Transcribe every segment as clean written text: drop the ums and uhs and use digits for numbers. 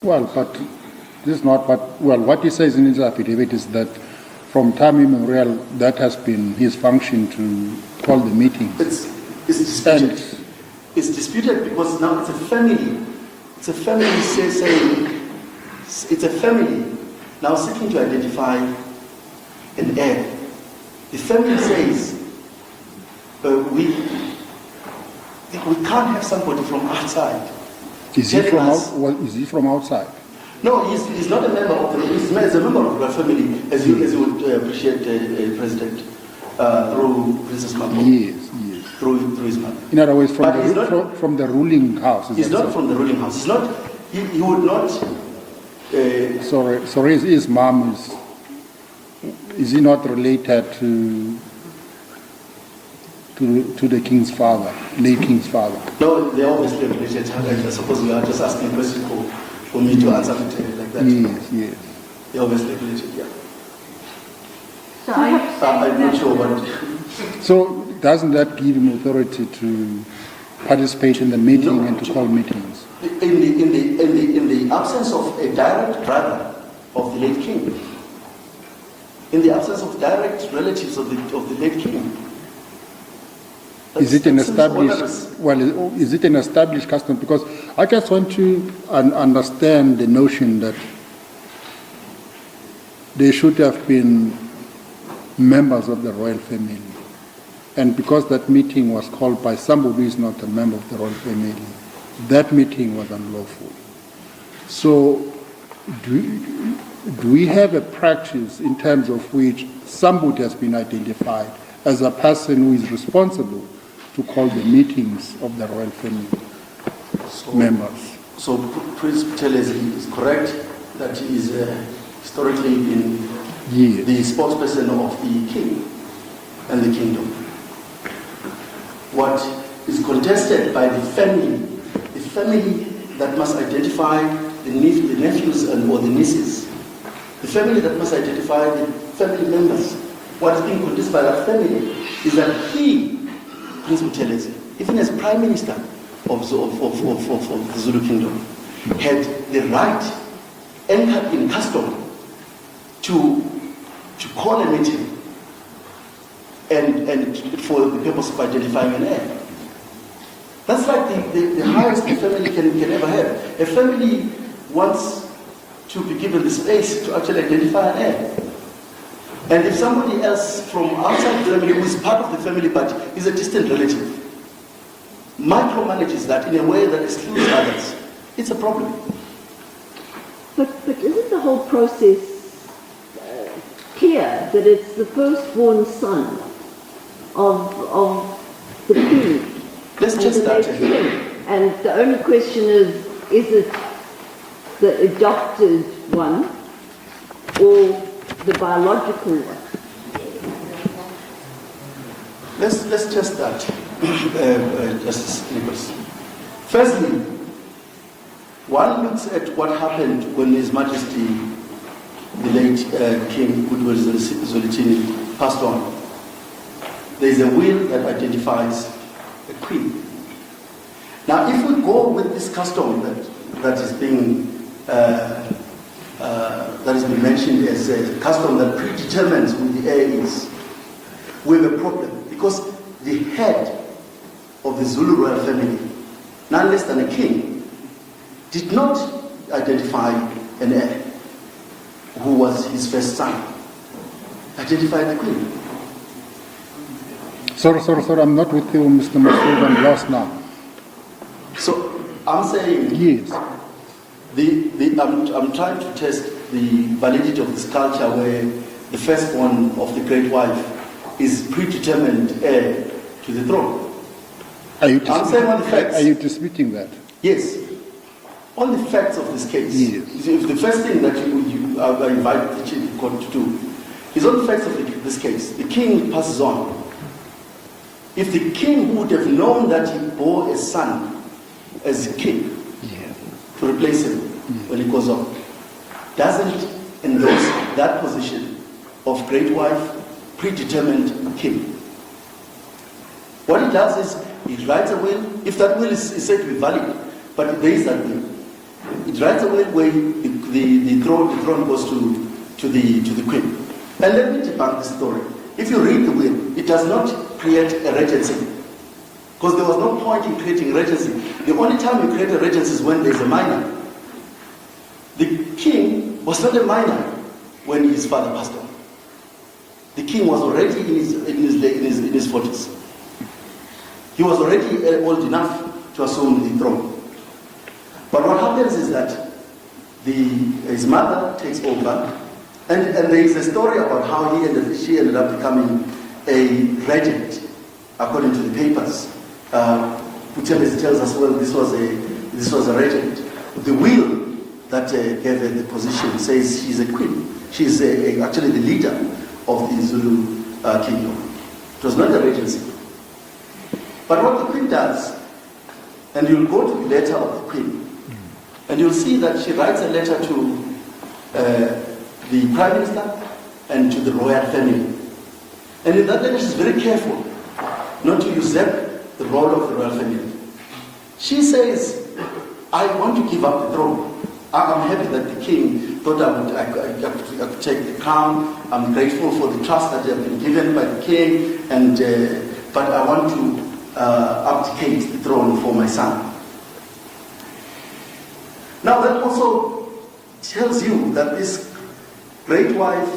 Well, but this is not what he says in his affidavit is that from time immemorial, that has been his function to call the meetings. It's disputed. It's disputed because now it's a family. It's a family saying, it's a family now seeking to identify an heir. The family says, we can't have somebody from outside. Is he from outside? No, he's not a member of the. He's a member of the family, as you would appreciate, President, through Princess Mako. Yes. Through his mother. In other words, from the ruling house. He's not from the ruling house. He's not. He would not. Sorry, his mom is he not related to the king's father, late king's father? No, they're obviously related. I suppose you are just asking a question for me to answer it like that. Yes. They're obviously related, yeah. So I'm not sure what. So doesn't that give him authority to participate in the meeting and to call meetings? In the absence of a direct brother of the late king, in the absence of direct relatives of the late king. Is it an established? Is it an established custom? Because I just want to understand the notion that there should have been members of the royal family, and because that meeting was called by somebody who is not a member of the royal family, that meeting was unlawful. So, do we have a practice in terms of which somebody has been identified as a person who is responsible to call the meetings of the royal family members? So Prince Buthelezi is correct that he is historically been the spokesperson of the king and the kingdom. What is contested by the family that must identify the nephews or the nieces, the family that must identify the family members. What is being contested by that family is that he, Prince Buthelezi, even as Prime Minister of the Zulu Kingdom, had the right, anchored in custom, to call a meeting and for the purpose of identifying an heir. That's like the highest the family can ever have. A family wants to be given the space to actually identify an heir. And if somebody else from outside the family, who is part of the family but is a distant relative, micromanages that in a way that excludes others, it's a problem. But isn't the whole process clear that it's the firstborn son of the king? Let's just start here. And the only question is it the adopted one or the biological one? Let's just start, Justice Nicholas. Firstly, one looks at what happened when His Majesty, the late King kaZwelithini, passed on. There is a will that identifies a queen. Now, if we go with this custom that is being mentioned as a custom that predetermines who the heir is, we have a problem, because the head of the Zulu royal family, none less than a king, did not identify an heir who was his first son. Identified the queen. Sorry, I'm not with you, Mr. Misuzulu, I'm lost now. So, I'm saying... Yes. I'm trying to test the validity of this culture where the firstborn of the great wife is predetermined heir to the throne. Are you disputing that? Yes. On the facts of this case. Yes. If the first thing that you invite the chief court to do is on the facts of this case. The king passes on. If the king would have known that he bore a son as a king, to replace him when he goes on, doesn't endorse that position of great wife, predetermined king. What he does is he writes a will. If that will is said to be valid, but there is that will, It writes the way the throne goes to the queen. And let me debunk this story. If you read the will, it does not create a regency. Because there was no point in creating a regency. The only time you create a regency is when there's a minor. The king was not a minor when his father passed on. The king was already in his 40s. He was already old enough to assume the throne. But what happens is that his mother takes over, and there is a story about how she ended up becoming a regent, according to the papers. Putelis tells us, well, this was a regent. The will that gave her the position says she's a queen. She's actually the leader of the Zulu kingdom. It was not a regency. But what the queen does, and you'll go to the letter of the queen, and you'll see that she writes a letter to the Prime Minister and to the royal family. And in that letter she's very careful not to usurp the role of the royal family. She says, I want to give up the throne. I'm happy that the king thought I could take the crown. I'm grateful for the trust that I've been given by the king, but I want to abdicate the throne for my son. Now that also tells you that this great wife,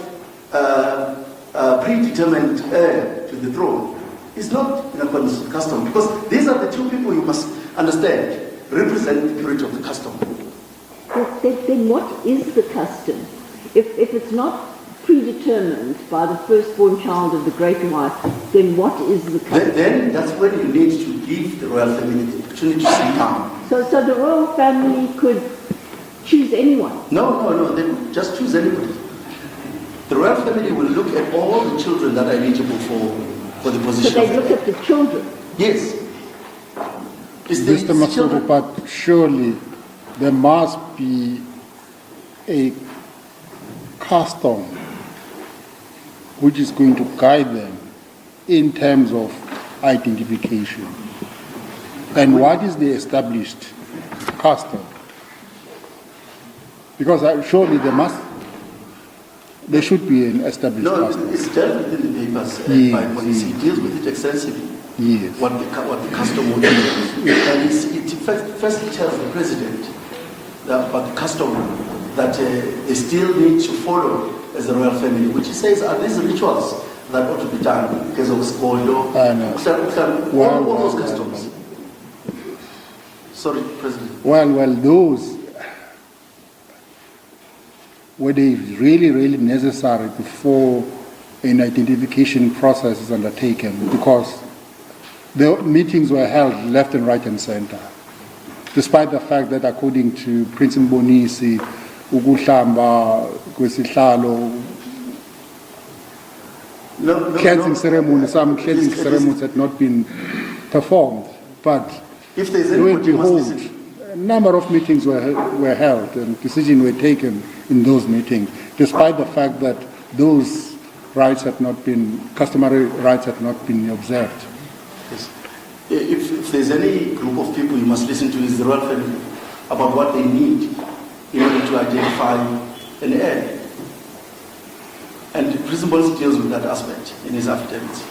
predetermined heir to the throne, is not in accordance with custom, because these are the two people you must understand represent the spirit of the custom. Then what is the custom? If it's not predetermined by the firstborn child of the great wife, then what is the custom? Then that's when you need to give the royal family the opportunity to sit down. So the royal family could choose anyone? No, they could just choose anybody. The royal family will look at all the children that are eligible for the position. So they look at the children? Yes. Mr. Misuzulu, but surely there must be a custom which is going to guide them in terms of identification. And what is the established custom? Because surely there should be an established custom. No, it's dealt with in the papers by police. He deals with it extensively. Yes. What the custom would be. And it firstly tells the president about the custom that they still need to follow as a royal family, which he says are these rituals that ought to be done because of Skondo, all those customs. Sorry, President. Well, those were they really necessary before an identification process is undertaken, because the meetings were held left and right and center, despite the fact that according to Prince Mbonisi, ukuhlamba kwesihlalo, cleansing ceremonies, some cleansing ceremonies had not been performed, but if there's lo and behold, a number of meetings were held and decisions were taken in those meetings, despite the fact that those rights had not been, customary rights had not been observed. Yes. If there's any group of people you must listen to is the royal family about what they need in order to identify an heir. And President Bolisi deals with that aspect in his affidavits.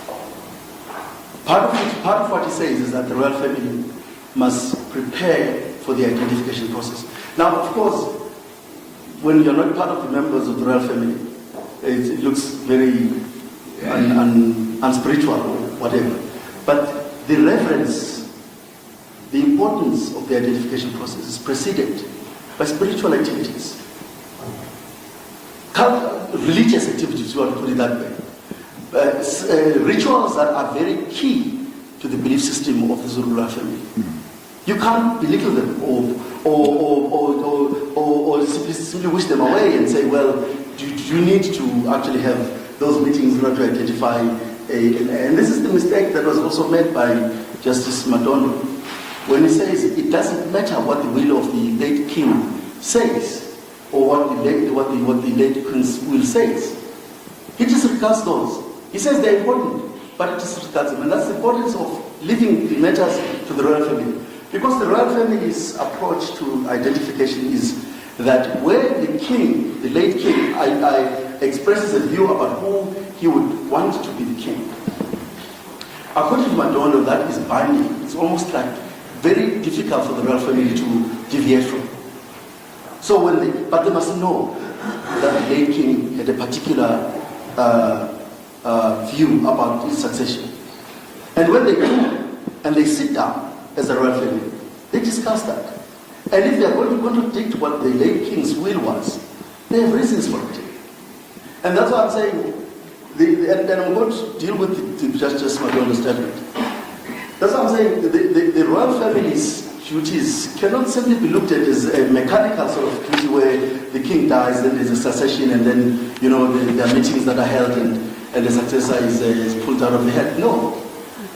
Part of what he says is that the royal family must prepare for the identification process. Now, of course, when you're not part of the members of the royal family, it looks very unspiritual or whatever. But the reverence, the importance of the identification process is preceded by spiritual activities. Religious activities, you want to put it that way. Rituals that are very key to the belief system of the Zulu royal family. You can't belittle them or simply wish them away and say, well, do you need to actually have those meetings in order to identify and this is the mistake that was also made by Justice Madondo when he says it doesn't matter what the will of the late king says or what the late queen's will says. He disregards those. He says they're important, but he disregards them. And that's the importance of leaving the matters to the royal family. Because the royal family's approach to identification is that where the king, the late king, expresses a view about who he would want to be the king. According to Madonna, that is binding. It's almost like very difficult for the royal family to deviate from. So but they must know that the late king had a particular view about his succession. And when they do, and they sit down as a royal family, they discuss that. And if they are going to contradict what the late king's will was, they have reasons for it. And that's why I'm saying, and I'm going to deal with the Justice Madonna's statement. That's why I'm saying the royal family's duties cannot simply be looked at as a mechanical sort of duty where the king dies, then there's a succession, and then there are meetings that are held, and the successor is pulled out of the head. No.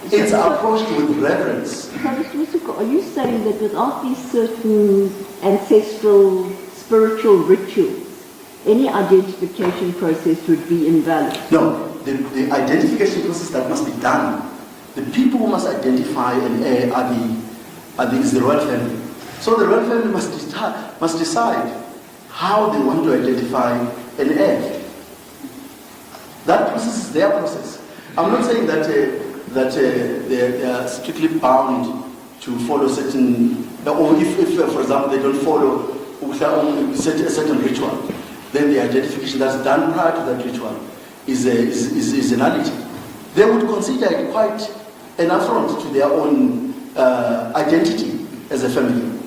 It's approached with reverence. So, Mr. Masuka, are you saying that without these certain ancestral spiritual rituals, any identification process would be invalid? No, the identification process that must be done, the people who must identify an heir is the royal family. So the royal family must decide how they want to identify an heir. That process is their process. I'm not saying that they are strictly bound to follow certain, or if for example they don't follow a certain ritual, then the identification that's done prior to that ritual is a nullity. They would consider it quite an affront to their own identity as a family.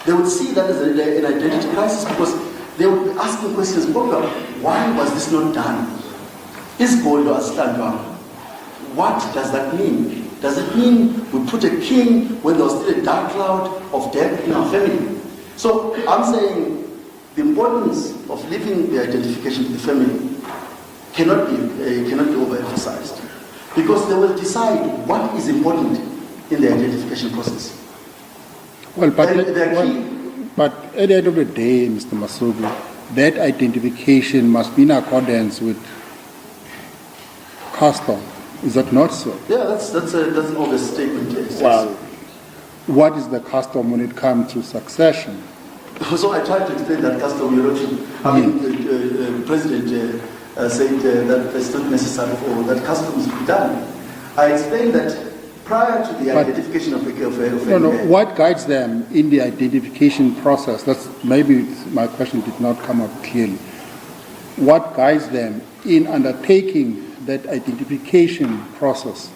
They would see that as an identity crisis because they would be asking questions, why was this not done? Is gold or stand? What does that mean? Does it mean we put a king when there was still a dark cloud of death in our family? So I'm saying the importance of leaving the identification to the family cannot be overemphasized, because they will decide what is important in the identification process. Well, but at the end of the day, Mr. Misuzulu, that identification must be in accordance with custom. Is that not so? Yeah, that's an obvious statement. Yes. Well, what is the custom when it comes to succession? So I tried to explain that custom, Your Lordship. The President said that it's not necessary for that custom to be done. I explained that prior to the identification of a what guides them in the identification process? That's maybe my question did not come up clearly. What guides them in undertaking that identification process?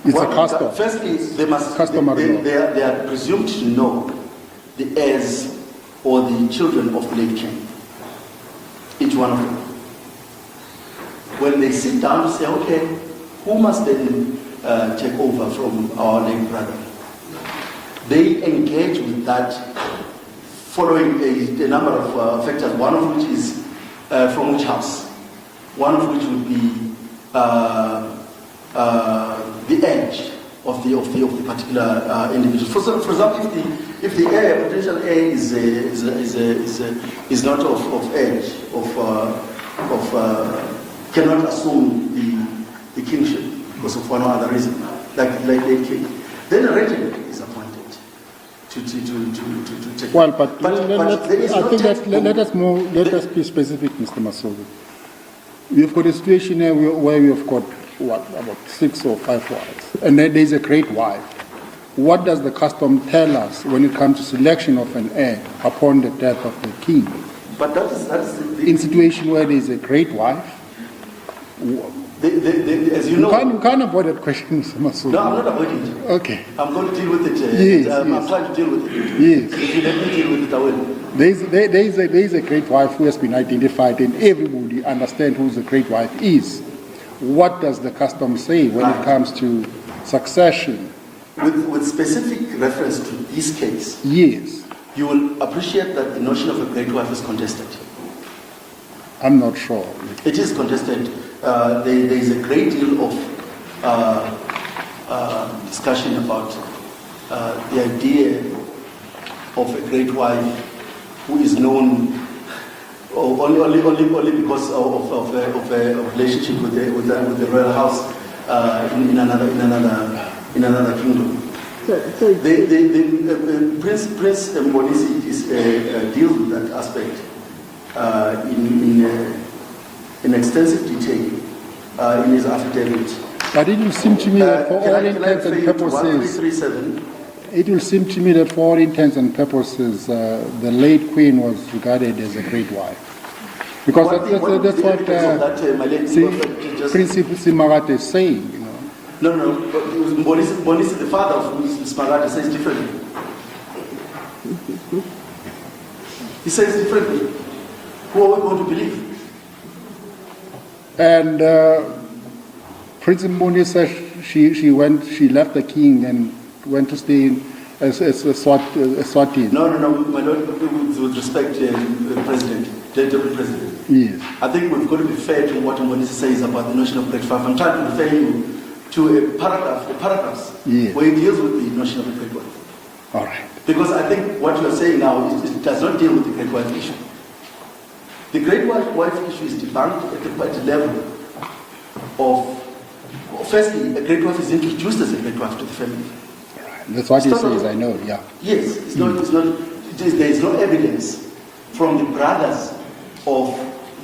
It's a custom. Firstly, they are presumed to know the heirs or the children of the late king. Each one of them. When they sit down to say, okay, who must then take over from our late brother? They engage with that following a number of factors, one of which is from which house. One of which would be the age of the particular individual. For example, if the heir, potential heir, is not of age, cannot assume the kingship because of one or other reason, like late king, then a regent is appointed to take. Well, but let us be specific, Mr. Misuzulu. We've got a situation here where we've got, about 6 or 5 wives, and then there's a great wife. What does the custom tell us when it comes to selection of an heir upon the death of the king? But that's in situation where there's a great wife, as you know, you can't avoid that question, Mr. Misuzulu. No, I'm not avoiding it. Okay. I'm going to deal with it. Yes, I'm trying to deal with it. Yes. If you let me deal with it, I will. There is a great wife who has been identified, and everybody understands who the great wife is. What does the custom say when it comes to succession? With specific reference to this case, yes, you will appreciate that the notion of a great wife is contested. I'm not sure. It is contested. There is a great deal of discussion about the idea of a great wife who is known only because of a relationship with the royal house in another kingdom. So Prince Mbonisi deals with that aspect in extensive detail in his affidavit. But it will seem to me that for all intents and purposes, it will seem to me that for all intents and purposes, the late Queen was regarded as a great wife. Because that's what Prince Simagate is saying, you know. No, but Mbonisi, the father of Mrs. Simagate, says differently. He says differently. Who are we going to believe? And Prince Mbonisi, she left the king and went to stay in Eswatini. No, my lord, with respect to the president, the president. Yes. I think we've got to be fair to what Mbonisi says about the notion of grade 5. I'm trying to refer you to paragraphs yes. where he deals with the notion of the grade 1. All right. Because I think what you are saying now it does not deal with the grade 1 issue. The grade 1 issue is debunked at the level of, firstly, a grade 1 is introduced as a grade 1 to the family. That's what he says, I know, yeah. Yes, there is no evidence from the brothers of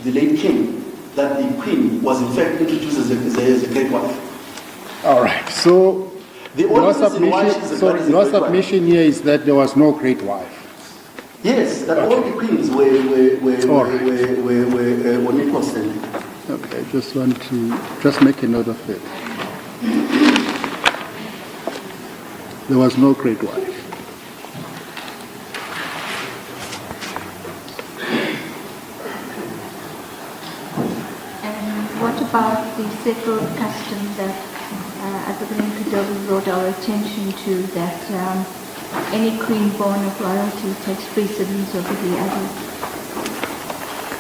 the late king that the queen was in fact introduced as a great wife. All right, so your submission here is that there was no great wife. Yes, that all the queens were on equal standing. Okay, I just want to make a note of it. There was no great wife. And what about the settled custom that President Cyril brought our attention to, that any queen born of royalty takes precedence over the others?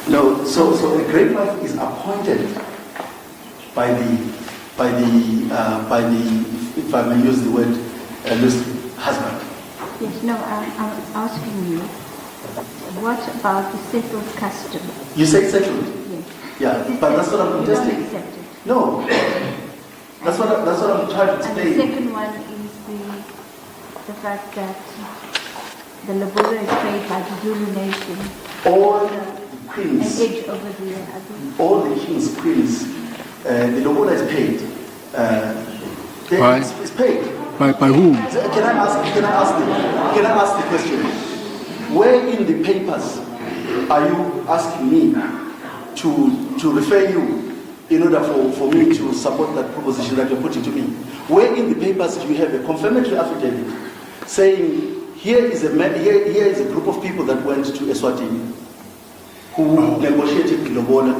No, so a great wife is appointed by the if I may use the word husband. Yes, no, I'm asking you, what about the settled custom? You say settled? Yes. Yeah, but that's what I'm contesting. No, that's what I'm trying to And explain. the second one is the fact that the labor is paid by the Zulu nation. All the queens, an edge over the others. All the king's queens, the lobola is paid. It's paid. By whom? Can I ask the question? Where in the papers are you asking me to refer you in order for me to support that proposition that you're putting to me? Where in the papers do you have a confirmatory affidavit saying here is a group of people that went to Eswatini who negotiated the lobola,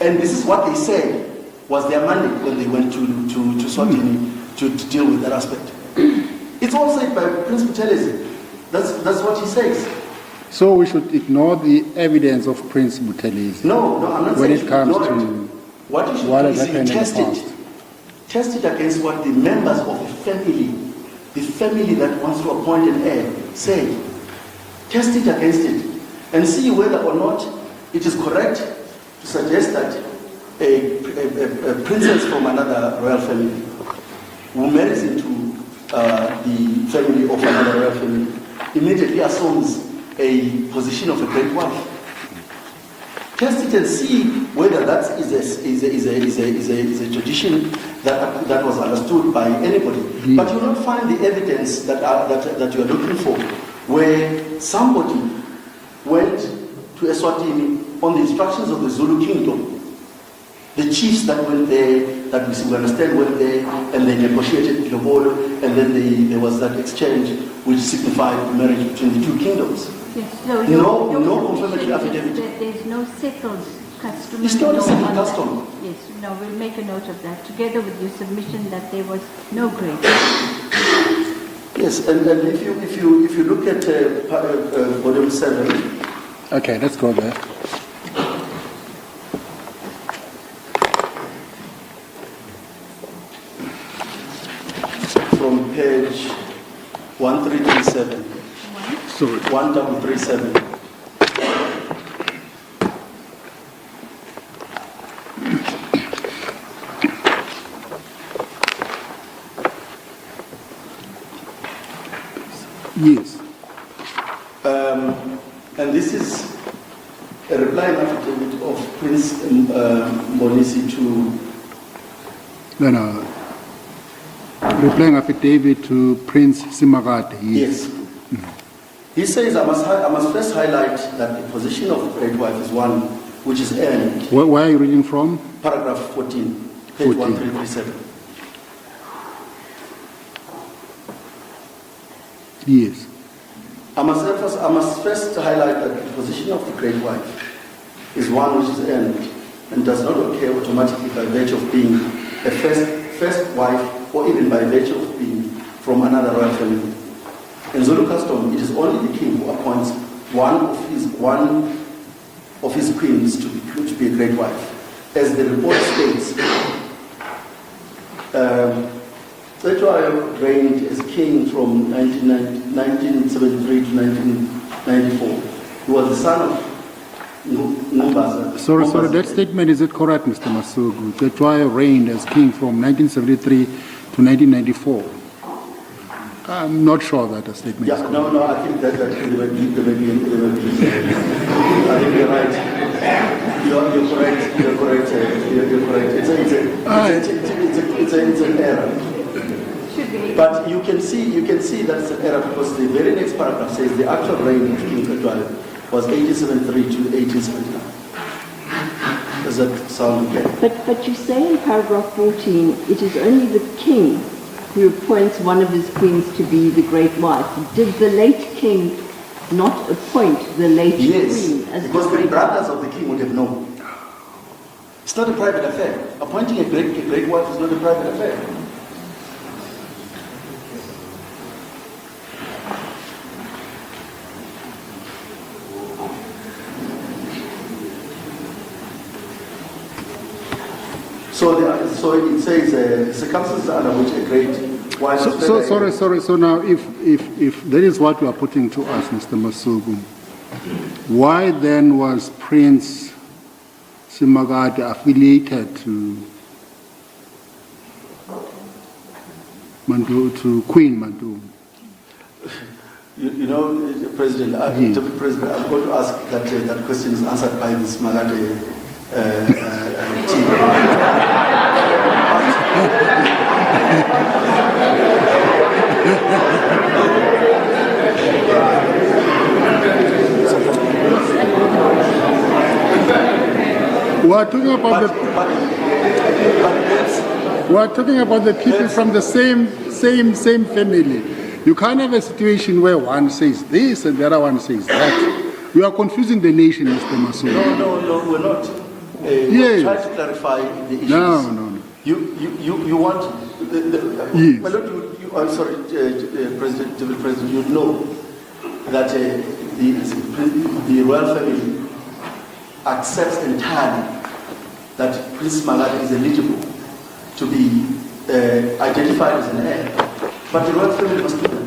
and this is what they said was their mandate when they went to Eswatini to deal with that aspect. It's all said by Prince Buthelezi. That's what he says. So we should ignore the evidence of Prince Buthelezi. No, I'm not when saying it comes to what you should what do has is you happened in test the it. past. Test it against what the members of the family that wants to appoint an heir, say. Test it against it and see whether or not it is correct to suggest that a princess from another royal family who marries into the family of another royal family immediately assumes a position of a great wife. Test it and see whether that is a tradition that was understood by anybody. Mm. But you will not find the evidence that you are looking for, where somebody went to Eswatini on the instructions of the Zulu kingdom. The chiefs that went there, that we understand went there, and they negotiated the border, and then there was that exchange which signified the marriage between the two kingdoms. Yes, so no confirmatory affidavit. There's no settled custom. It's not a settled custom. Yes, no, we'll make a note of that, together with your submission that there was no grade. Yes, and if you look at volume 7. Okay, let's go there. From page 1337. Sorry. 1337. Yes. And this is a reply affidavit of Prince Monisi to No. Replying affidavit to Prince Simagade. yes. He says, I must first highlight that the position of great wife is one which is earned. Where are you reading from? Paragraph 14, page 14. 1337. Yes. I must first highlight that the position of the great wife is one which is earned and does not occur automatically by virtue of being a first wife or even by virtue of being from another royal family. In Zulu custom, it is only the king who appoints one of his queens to be a great wife. As the report states, Pretoria reigned as king from 1973 to 1994. He was the son of Ngumbaza. Sorry, that statement, is it correct, Mr. Masugu? Pretoria reigned as king from 1973 to 1994. I'm not sure that the statement is correct. No, I think that I think you're right. You're correct. It's an error. But you can see that it's an error because the very next paragraph says the actual reign of King Pretoria was 1873 to 1879. Does that sound okay? But you say in paragraph 14, it is only the king who appoints one of his queens to be the great wife. Did the late king not appoint the late queen as because the the great brothers of the king would have known. It's not a private affair. Appointing a great wife is not a private affair. So it says circumstances under which a great wife. Sorry. So now, if that is what you are putting to us, Mr. Masugu, why then was Prince Simagade affiliated to Queen Mandu? You know, President, to be President, I'm going to ask that question is answered by this Magade team. We're talking about the people from the same family. You can't have a situation where one says this and the other one says that. We are confusing the nation, Mr. Masugu. No, we're not. Yes. Try to clarify the issues. No. You want. Yes. My Lord, I'm sorry, President, you know that the royal family accepts entirely that Prince Magade is eligible to be identified as an heir. But the royal family must do that.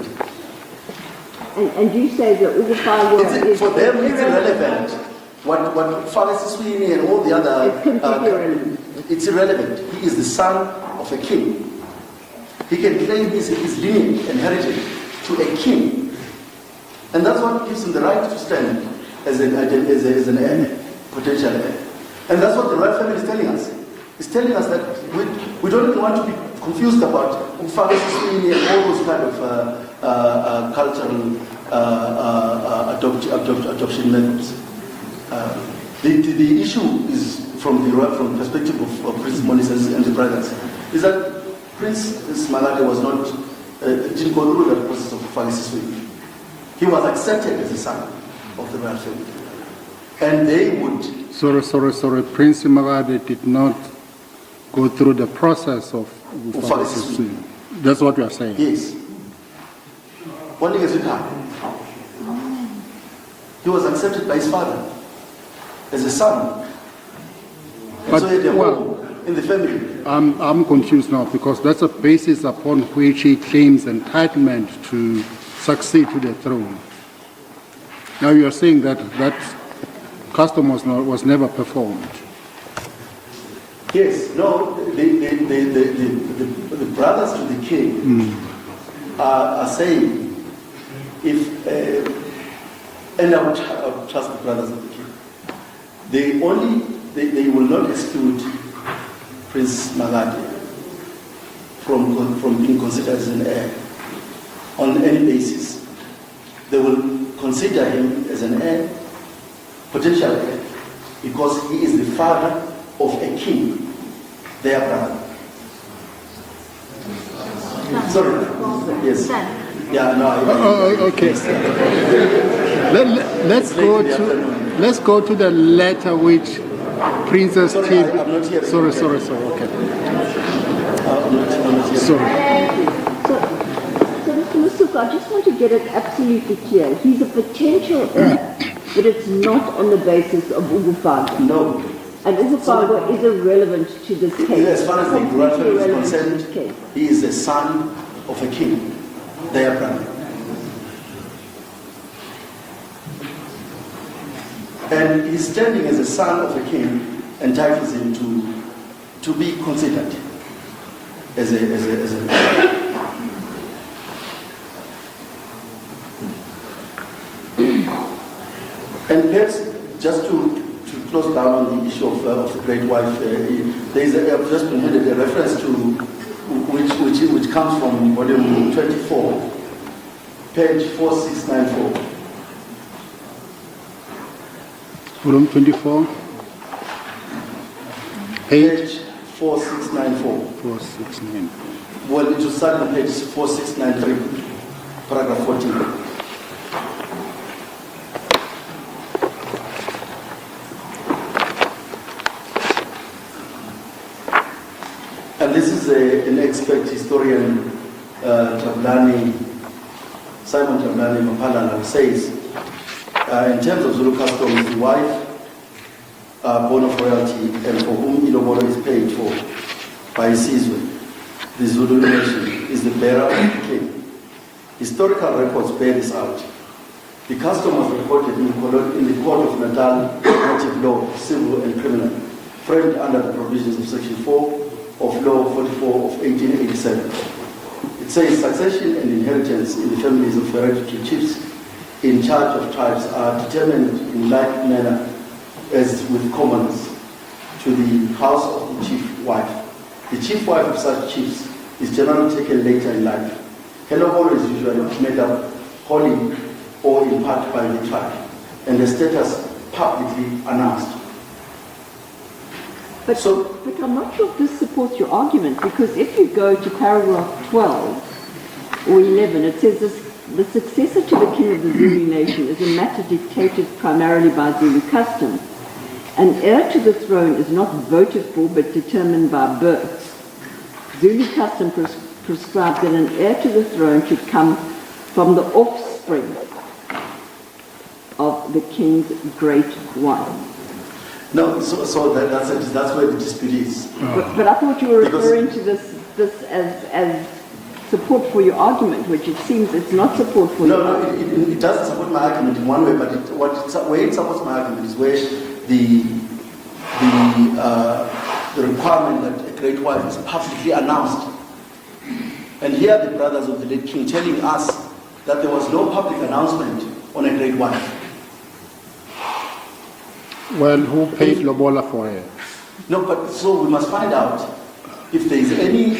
And you say that Ugufawa is... For them, it's irrelevant. What Father Siswini and all the other... It's completely irrelevant. It's irrelevant. He is the son of a king. He can claim his lineage and heritage to a king. And that's what gives him the right to stand as an heir, potential heir. And that's what the royal family is telling us. It's telling us that we don't even want to be confused about Father Siswini and all those kind of cultural adoption methods. The issue is from the perspective of Prince Monises and the brothers, is that Prince Magade was not didn't go through that process of Father Siswini. He was accepted as a son of the royal family, and they would. Sorry. Prince Magade did not go through the process of Father Siswini. That's what you are saying. Yes. One thing is he was accepted by his father as a son. But, so he had a home in the family. I'm confused now because that's a basis upon which he claims entitlement to succeed to the throne. Now you are saying that custom was never performed. Yes, no, the brothers to the king are saying and I would trust the brothers of the king. They will not exclude Prince Magadi from being considered as an heir on any basis. They will consider him as an heir, potential heir, because he is the father of a king, their brother. Sorry. Yes. Yeah, no. Okay. Let's go to the letter which Princess Sorry, T. I'm not here. Sorry. Okay. I'm not here. Sorry. So Mr. Masuka, I just want to get it absolutely clear. He's a potential heir, but it's not on the basis of Ugufaga. No. And Ugufaga is irrelevant to this case. As far as the royal family is Completely irrelevant to concerned, this case. he is the son of a king, their brother. And his standing as a son of a king entitles him to be considered as a and perhaps just to close down on the issue of the great wife, I've just been handed a reference to which comes from volume 24, page 4694. Volume 24. Page 4694. 469. Well, it will start on page 4693, paragraph 14. And this is an expert historian, Simon Tablani Mapalala, says, in terms of Zulu customs, the wife, born of royalty, and for whom Ilobolo is paid for by Sizwe, the Zulu nation, is the bearer of the king. Historical records bear this out. The custom was recorded in the Court of Natal Native Law, Civil and Criminal, framed under the provisions of Section 4 of Law 44 of 1887. It says succession and inheritance in the families of hereditary chiefs in charge of tribes are determined in like manner as with commoners to the house of the chief wife. The chief wife of such chiefs is generally taken later in life. Helobolo is usually made up wholly or in part by the tribe, and the status publicly announced. But I'm not sure if this supports your argument, because if you go to paragraph 12 or 11, it says this, the successor to the king of the Zulu nation is a matter dictated primarily by Zulu custom. An heir to the throne is not voted for but determined by births. Zulu custom prescribes that an heir to the throne should come from the offspring of the king's great wife. No, so that's where the dispute is. But I thought you were referring to this as support for your argument, which it seems it's not support for your argument. No, it doesn't support my argument in one way, but where it supports my argument is where the requirement that a great wife is publicly announced. And here are the brothers of the late king telling us that there was no public announcement on a great wife. Well, who paid Lobola for it? No, but so we must find out if there is any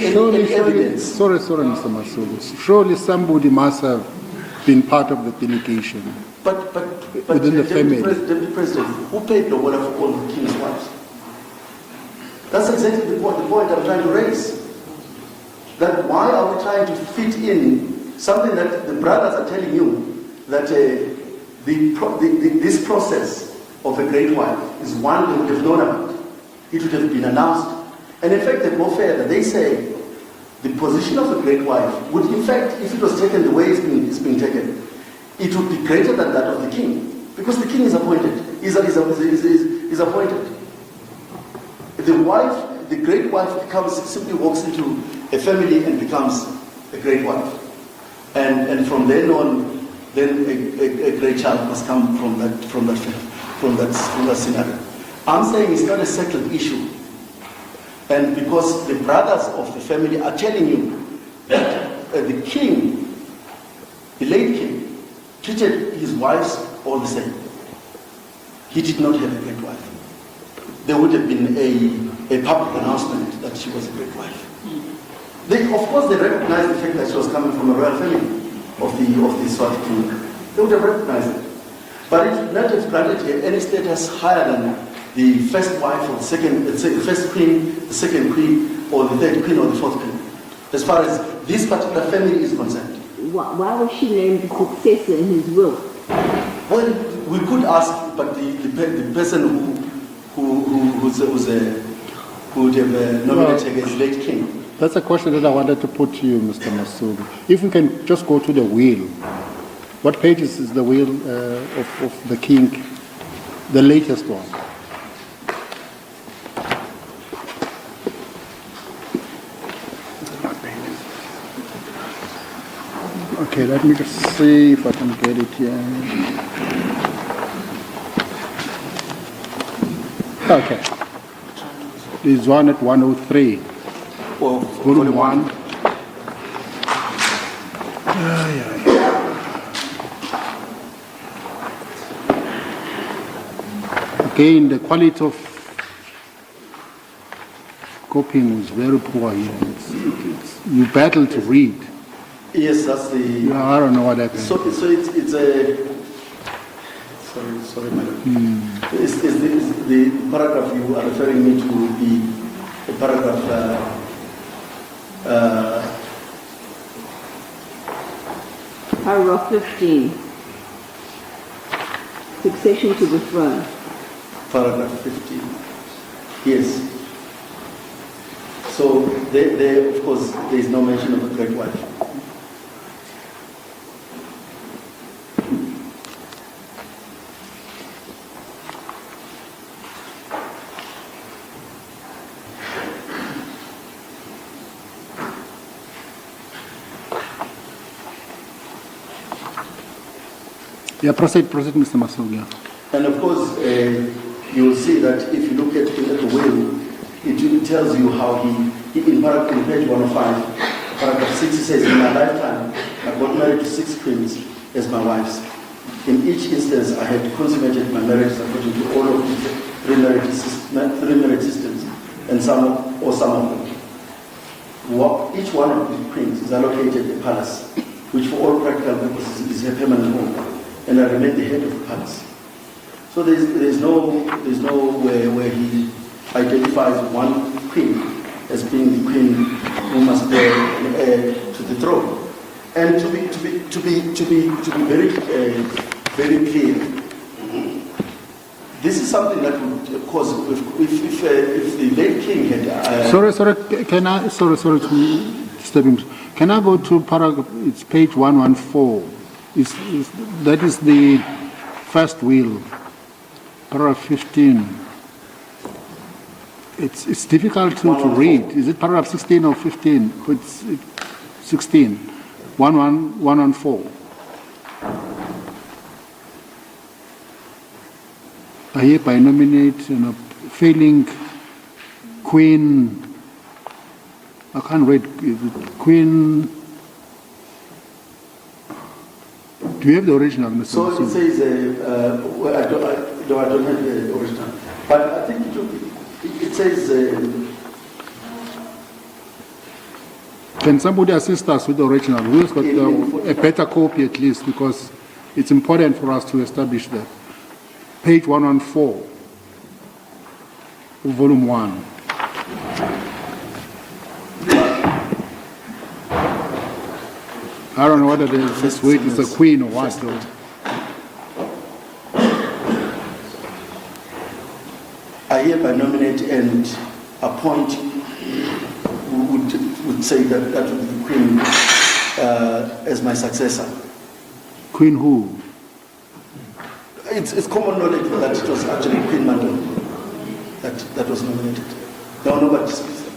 evidence. Sorry, Mr. Masuku. Surely somebody must have been part of the delegation. But within the family. Deputy President, who paid Lobola for all the king's wives? That's exactly the point I'm trying to raise. That why are we trying to fit in something that the brothers are telling you that this process of a great wife is one they would have known about. It would have been announced. And in fact, they go further. They say the position of a great wife would, in fact, if it was taken the way it's being taken, it would be greater than that of the king. Because the king is appointed. Is appointed. The great wife simply walks into a family and becomes a great wife. And from then on, then a great child must come from that scenario. I'm saying it's not a settled issue. And because the brothers of the family are telling you that the king, the late king, treated his wives all the same. He did not have a great wife. There would have been a public announcement that she was a great wife. Of course, they recognized the fact that she was coming from a royal family of the Swati king. They would have recognized it. But it would not have granted her any status higher than the first wife or the first queen, the second queen, or the third queen or the fourth queen, as far as this particular family is concerned. Why was she named the successor in his will? Well, we could ask, but the person who would have nominated her as late king. That's a question that I wanted to put to you, Mr. Misuzulu. If we can just go to the will. What pages is the will of the king, the latest one? Okay, let me just see if I can get it here. Okay. There's one at 103. Volume 1. Again, the quality of copying was very poor here. You battle to read. Yes, that's the... Yeah, I don't know what happened. So it's a... Sorry, madam. Is the paragraph you are referring me to be a paragraph... Paragraph 15. Succession to the throne. Paragraph 15. Yes. So there, of course, there is no mention of a great wife. Yeah, proceed, Mr. Misuzulu. And of course, you will see that if you look at the will, it tells you how in page 105, paragraph 6, he says, in my lifetime, I got married to 6 queens as my wives. In each instance, I had consummated my marriage according to all of the three marriage systems, and some of them. Each one of these queens is allocated a palace, which for all practical purposes is her permanent home, and I remain the head of the palace. So there's nowhere where he identifies one queen as being the queen who must bear an heir to the throne. And to be very clear, this is something that would, of course, if the late king had. Sorry to disturb him. Can I go to paragraph? It's page 114. That is the first will. Paragraph 15. It's difficult to read. Is it paragraph 16 or 15? It's 16. 114. I hereby nominate failing Queen. I can't read. Is it Queen? Do you have the original, Mr. So it says, well, I don't have the original, but I think it says. Can somebody assist us with the original? Who's got a better copy at least, because it's important for us to establish that. Page 114, volume 1. I don't know whether this weight is a queen or what. I hereby nominate and appoint, would say that would be the queen as my successor. Queen who? It's common knowledge that it was actually Queen Mandela that was nominated. No, nobody disputes that.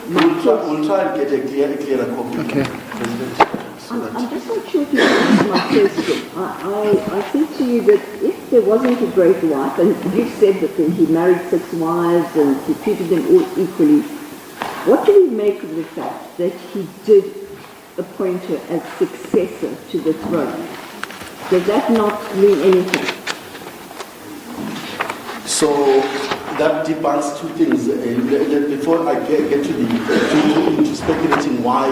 We'll try and get a clearer copy. Okay. I'm just not sure if you answered my question. I said to you that if there wasn't a great wife, and you said that he married 6 wives and he treated them all equally, what do we make of the fact that he did appoint her as successor to the throne? Does that not mean anything? So that debunks 2 things. Before I get to speculating why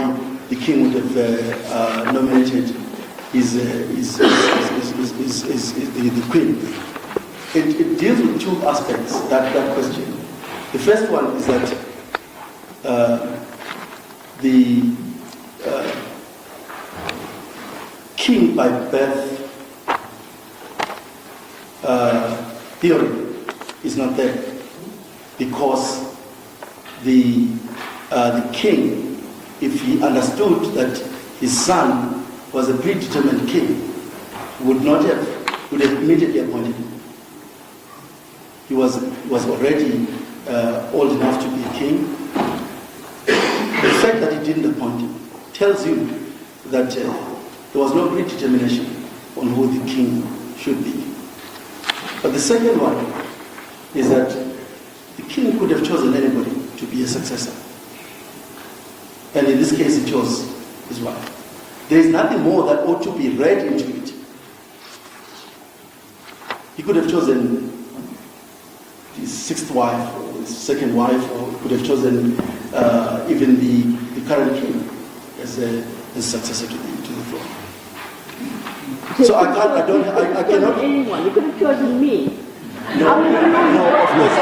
the king would have nominated the queen, it deals with 2 aspects, that question. The first one is that the king by birth theory is not there, because the king, if he understood that his son was a predetermined king, would have immediately appointed him. He was already old enough to be a king. The fact that he didn't appoint him tells you that there was no predetermination on who the king should be. But the second one is that the king could have chosen anybody to be a successor. And in this case, he chose his wife. There is nothing more that ought to be read into it. He could have chosen his 6th wife, or his 2nd wife, or he could have chosen even the current king as a successor to the throne. So I cannot. Anyone. You could have chosen me. No, of course.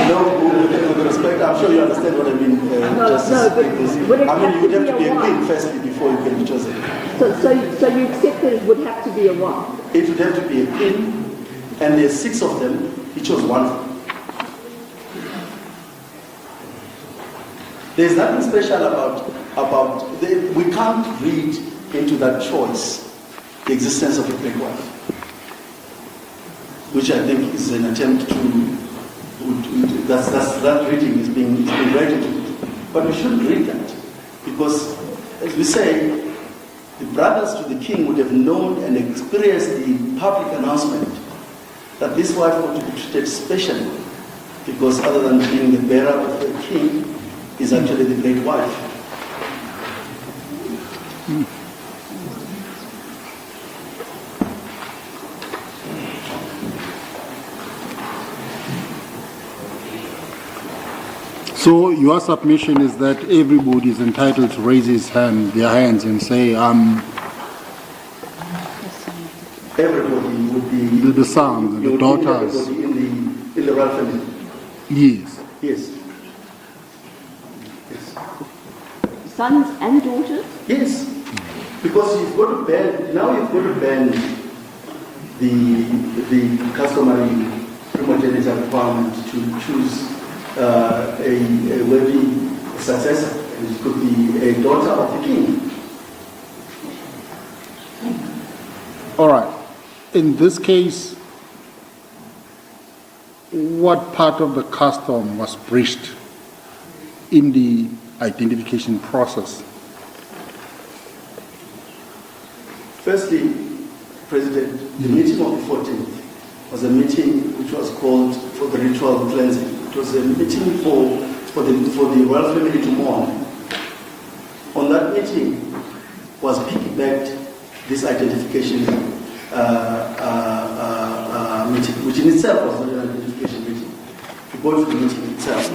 No, with respect, I'm sure you understand what I mean. But you would have to be a queen firstly before you can be chosen. So you accept that it would have to be a wife? It would have to be a queen, and there's 6 of them. He chose one. There's nothing special about we can't read into that choice the existence of a great wife, which I think is an attempt to that reading is being read into it. But we shouldn't read that, because as we say, the brothers to the king would have known and experienced the public announcement that this wife ought to be treated specially, because other than being the bearer of the king, is actually the great wife. So your submission is that everybody is entitled to raise their hands and say, everybody would be the sons, the daughters. Everybody in the royal family. Yes. Yes. Sons and daughters? Yes. Because you've got to ban the customary primogeniture requirement to choose a worthy successor. It could be a daughter of the king. All right. In this case, what part of the custom was breached in the identification process? Firstly, President, the meeting of the 14th was a meeting which was called for the ritual cleansing. It was a meeting for the royal family to mourn. On that meeting was piggybacked this identification meeting, which in itself was not an identification meeting. To go to the meeting itself.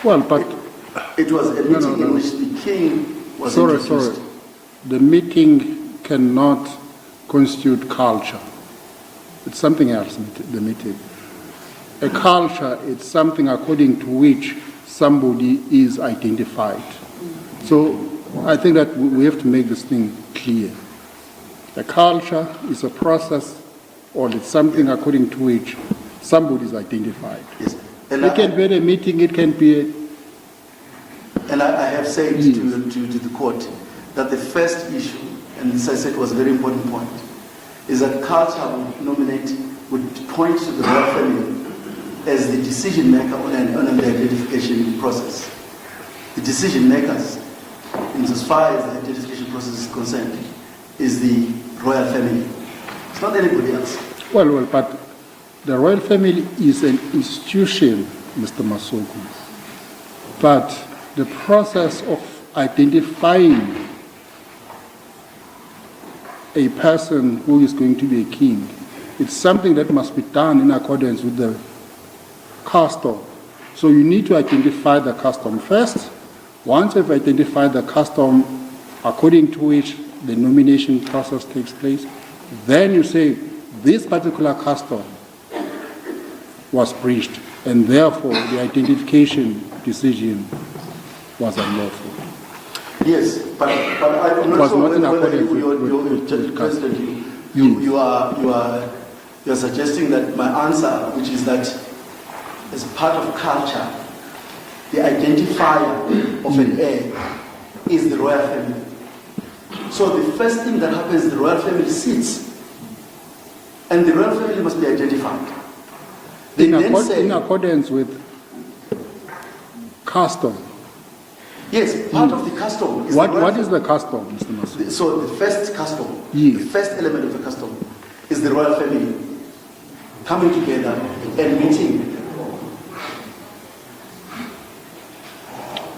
Well, but it was a meeting in which the king was introduced. Sorry. The meeting cannot constitute culture. It's something else, the meeting. A culture is something according to which somebody is identified. So I think that we have to make this thing clear. A culture is a process, or it's something according to which somebody is identified. Yes. It can be a meeting, it can be And I have said yes. to the court that the first issue, and this I said was a very important point, is that culture would point to the royal family as the decision maker on the identification process. The decision makers, in as far as the identification process is concerned, is the royal family. It's not anybody else. Well, but the royal family is an institution, Mr. Masuku. But the process of identifying a person who is going to be a king, it's something that must be done in accordance with the custom. So you need to identify the custom first. Once you've identified the custom according to which the nomination process takes place, then you say this particular custom was breached, and therefore the identification decision was unlawful. Yes, but I'm not sure whether you are suggesting that my answer, which is that as part of culture, the identifier of an heir is the royal family. So the first thing that happens, the royal family sits, and the royal family must be identified. In accordance with custom. Yes, part of the custom is what is the custom, Mr. Masu? So the first custom, yes. The first element of the custom is the royal family coming together and meeting.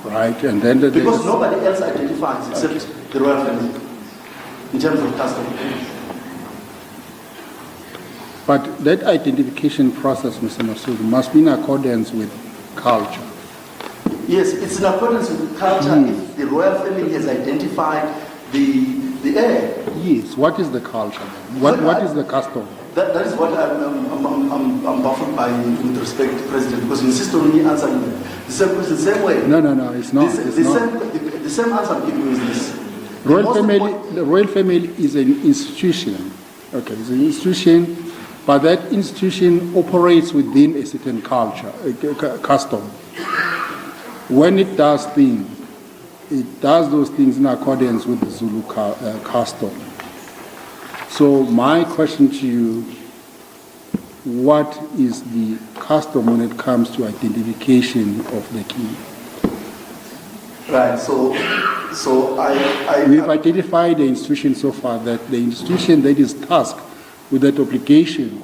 Right, and then because nobody else identifies except the royal family in terms of custom. But that identification process, Mr. Masu, must be in accordance with culture. Yes, it's in accordance with culture if the royal family has identified the heir. Yes, what is the culture? What is the custom? That is what I'm baffled by with respect to President, because you insist on me answering the same question the same way. No, it's not. The same answer I'm giving you is this. The royal family is an institution. Okay, it's an institution, but that institution operates within a certain culture, a custom. When it does things, it does those things in accordance with the Zulu custom. So my question to you, what is the custom when it comes to identification of the king? Right, so we've identified the institution so far, that the institution that is tasked with that obligation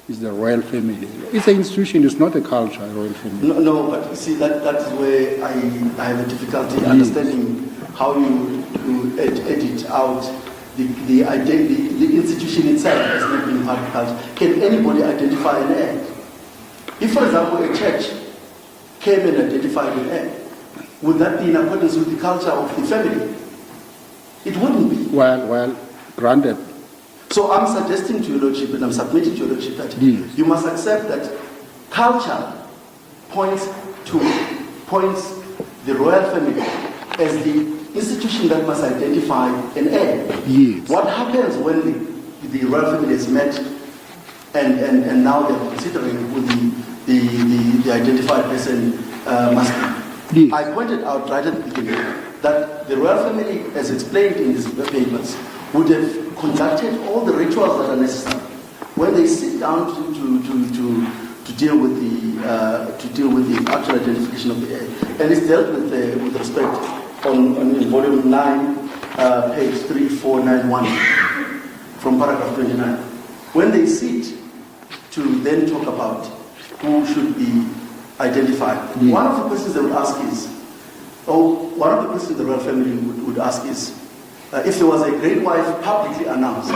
is the royal family. It's an institution, it's not a culture, a royal family. No, but you see, that is where I have a difficulty understanding how you edit out the institution itself as not being part of culture. Can anybody identify an heir? If, for example, a church came and identified an heir, would that be in accordance with the culture of the family? It wouldn't be. Well, granted. So I'm suggesting to your Lordship, and I'm submitting to your Lordship, that you must accept that culture points the royal family as the institution that must identify an heir. Yes. What happens when the royal family is met and now they're considering who the identified person must be? Yes. I pointed out right at the beginning that the royal family, as explained in these papers, would have conducted all the rituals that are necessary when they sit down to deal with the actual identification of the heir. And it's dealt with respect in volume 9, page 3491, from paragraph 29. When they sit to then talk about who should be identified, one of the questions they would ask is, one of the questions the royal family would ask is, if there was a great wife publicly announced,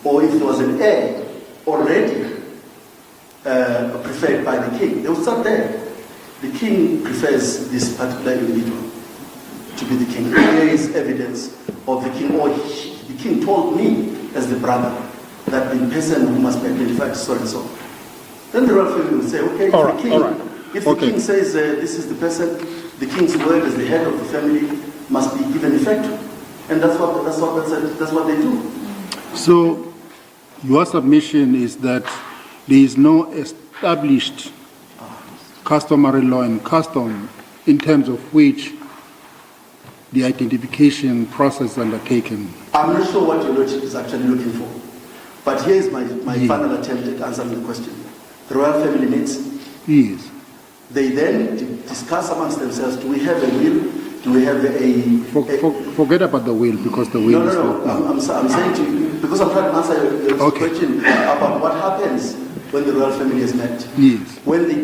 or if there was an heir already preferred by the king, they would start there. The king prefers this particular individual to be the king. There is evidence of the king, or the king told me as the brother that the person who must be identified is so and so. Then the royal family will say, okay, if the king says this is the person, the king's word as the head of the family must be given effect to. And that's what they do. So your submission is that there is no established customary law and custom in terms of which the identification process is undertaken. I'm not sure what your Lordship is actually looking for. But here's my final attempt at answering the question. The royal family meets. Yes. They then discuss amongst themselves, do we have a will Do we have a... Forget about the will, because the will is not... I'm saying to you, because I'm trying to answer your question about what happens when the royal family is met. Yes. When the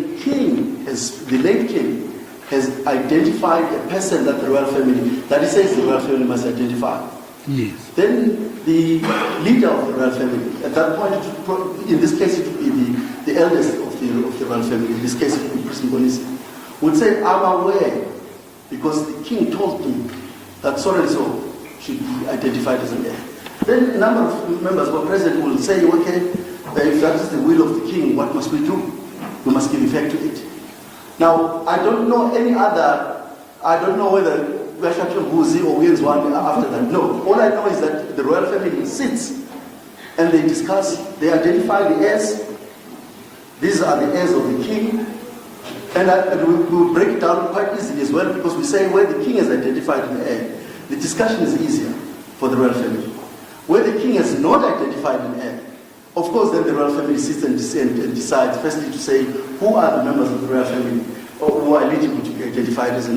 late king has identified a person that the royal family, that he says the royal family must identify. Yes. Then the leader of the royal family, at that point, in this case it would be the eldest of the royal family, in this case it would be President Bonisi, would say, I'm aware, because the king told me that so-and-so should be identified as an heir. Then a number of members of the president will say, okay, if that is the will of the king, what must we do? We must give effect to it. Now, I don't know whether Buzi or wins one after that. No, all I know is that the royal family sits and they discuss, they identify the heirs. These are the heirs of the king. And we will break it down quite easily as well, because we say where the king has identified an heir, the discussion is easier for the royal family. Where the king has not identified an heir, of course, then the royal family sits and decides, firstly, to say who are the members of the royal family who are eligible to be identified as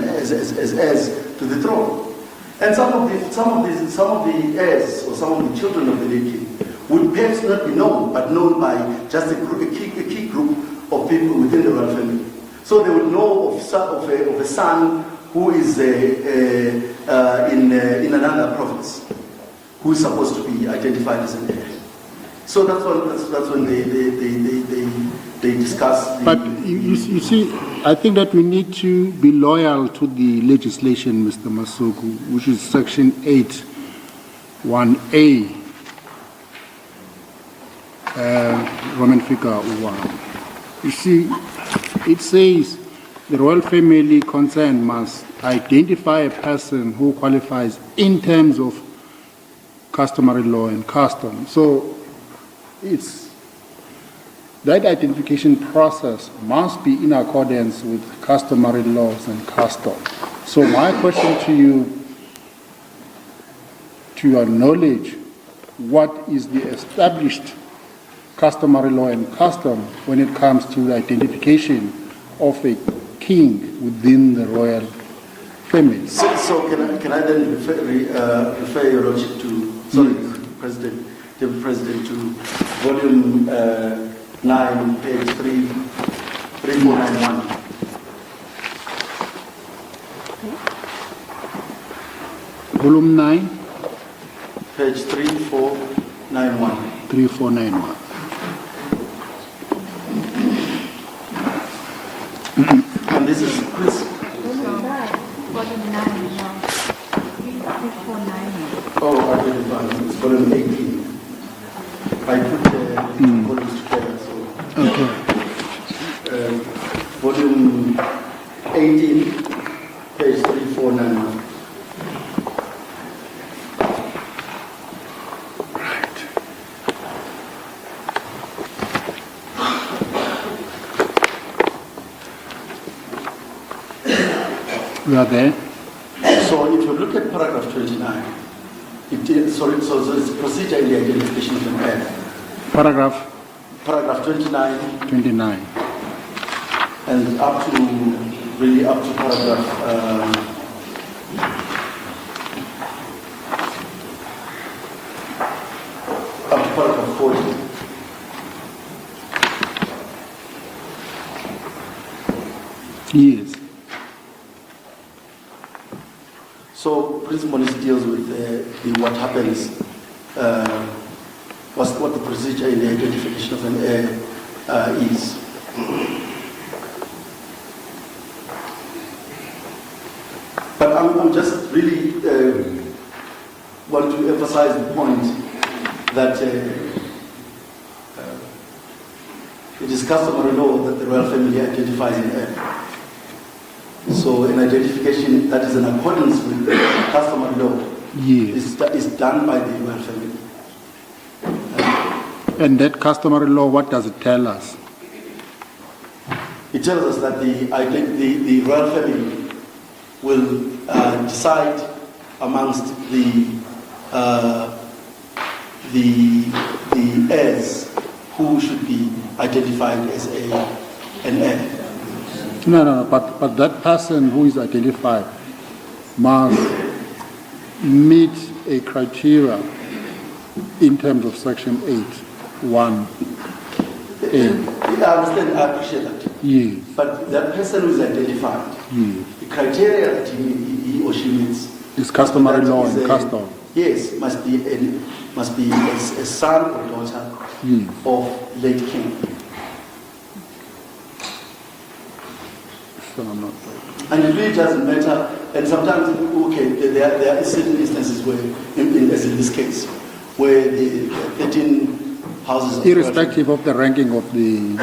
heirs to the throne. And some of the heirs or some of the children of the late king would perhaps not be known, but known by just a key group of people within the royal family. So they would know of a son who is in another province, who is supposed to be identified as an heir. So that's when they discuss. But you see, I think that we need to be loyal to the legislation, Mr. Masuku, which is Section 8(1)(a), Roman figure 1. You see, it says the royal family concerned must identify a person who qualifies in terms of customary law and custom. So it's that identification process must be in accordance with customary laws and custom. So my question to you, to your knowledge, what is the established customary law and custom when it comes to the identification of a king within the royal family? So can I then refer your lordship to, sorry, President, Deputy President, to volume 9, page 3491. Volume 9, page 3491. 3491. And this is Chris. Volume 9, now. 3491. Oh, I beg your pardon. It's volume 18. I put the volumes together, so. Okay. Volume 18, page 3491. We are there. So if you look at paragraph 29, so it's procedure in the identification of an heir. Paragraph 29. 29. And up to paragraph up to paragraph 40. Yes. So Prince Monis deals with what happens, what the procedure in the identification of an heir is. But I'm just really want to emphasize the point that it is customary law that the royal family identifies an heir. So an identification that is in accordance with customary law is done by the royal family. And that customary law, what does it tell us? It tells us that the royal family will decide amongst the heirs who should be identified as an heir. No, but that person who is identified, must meet a criteria in terms of Section 8(1)(a). I understand, I appreciate that. Yes. But that person who is identified, Yes. the criteria that he or she meets, It's customary that law is and a- custom. Yes, must be a son or daughter Yes. of late king. So I'm not. And it really doesn't matter. And sometimes, okay, there are certain instances where, as in this case, where the 13 houses of Irrespective of the ranking of the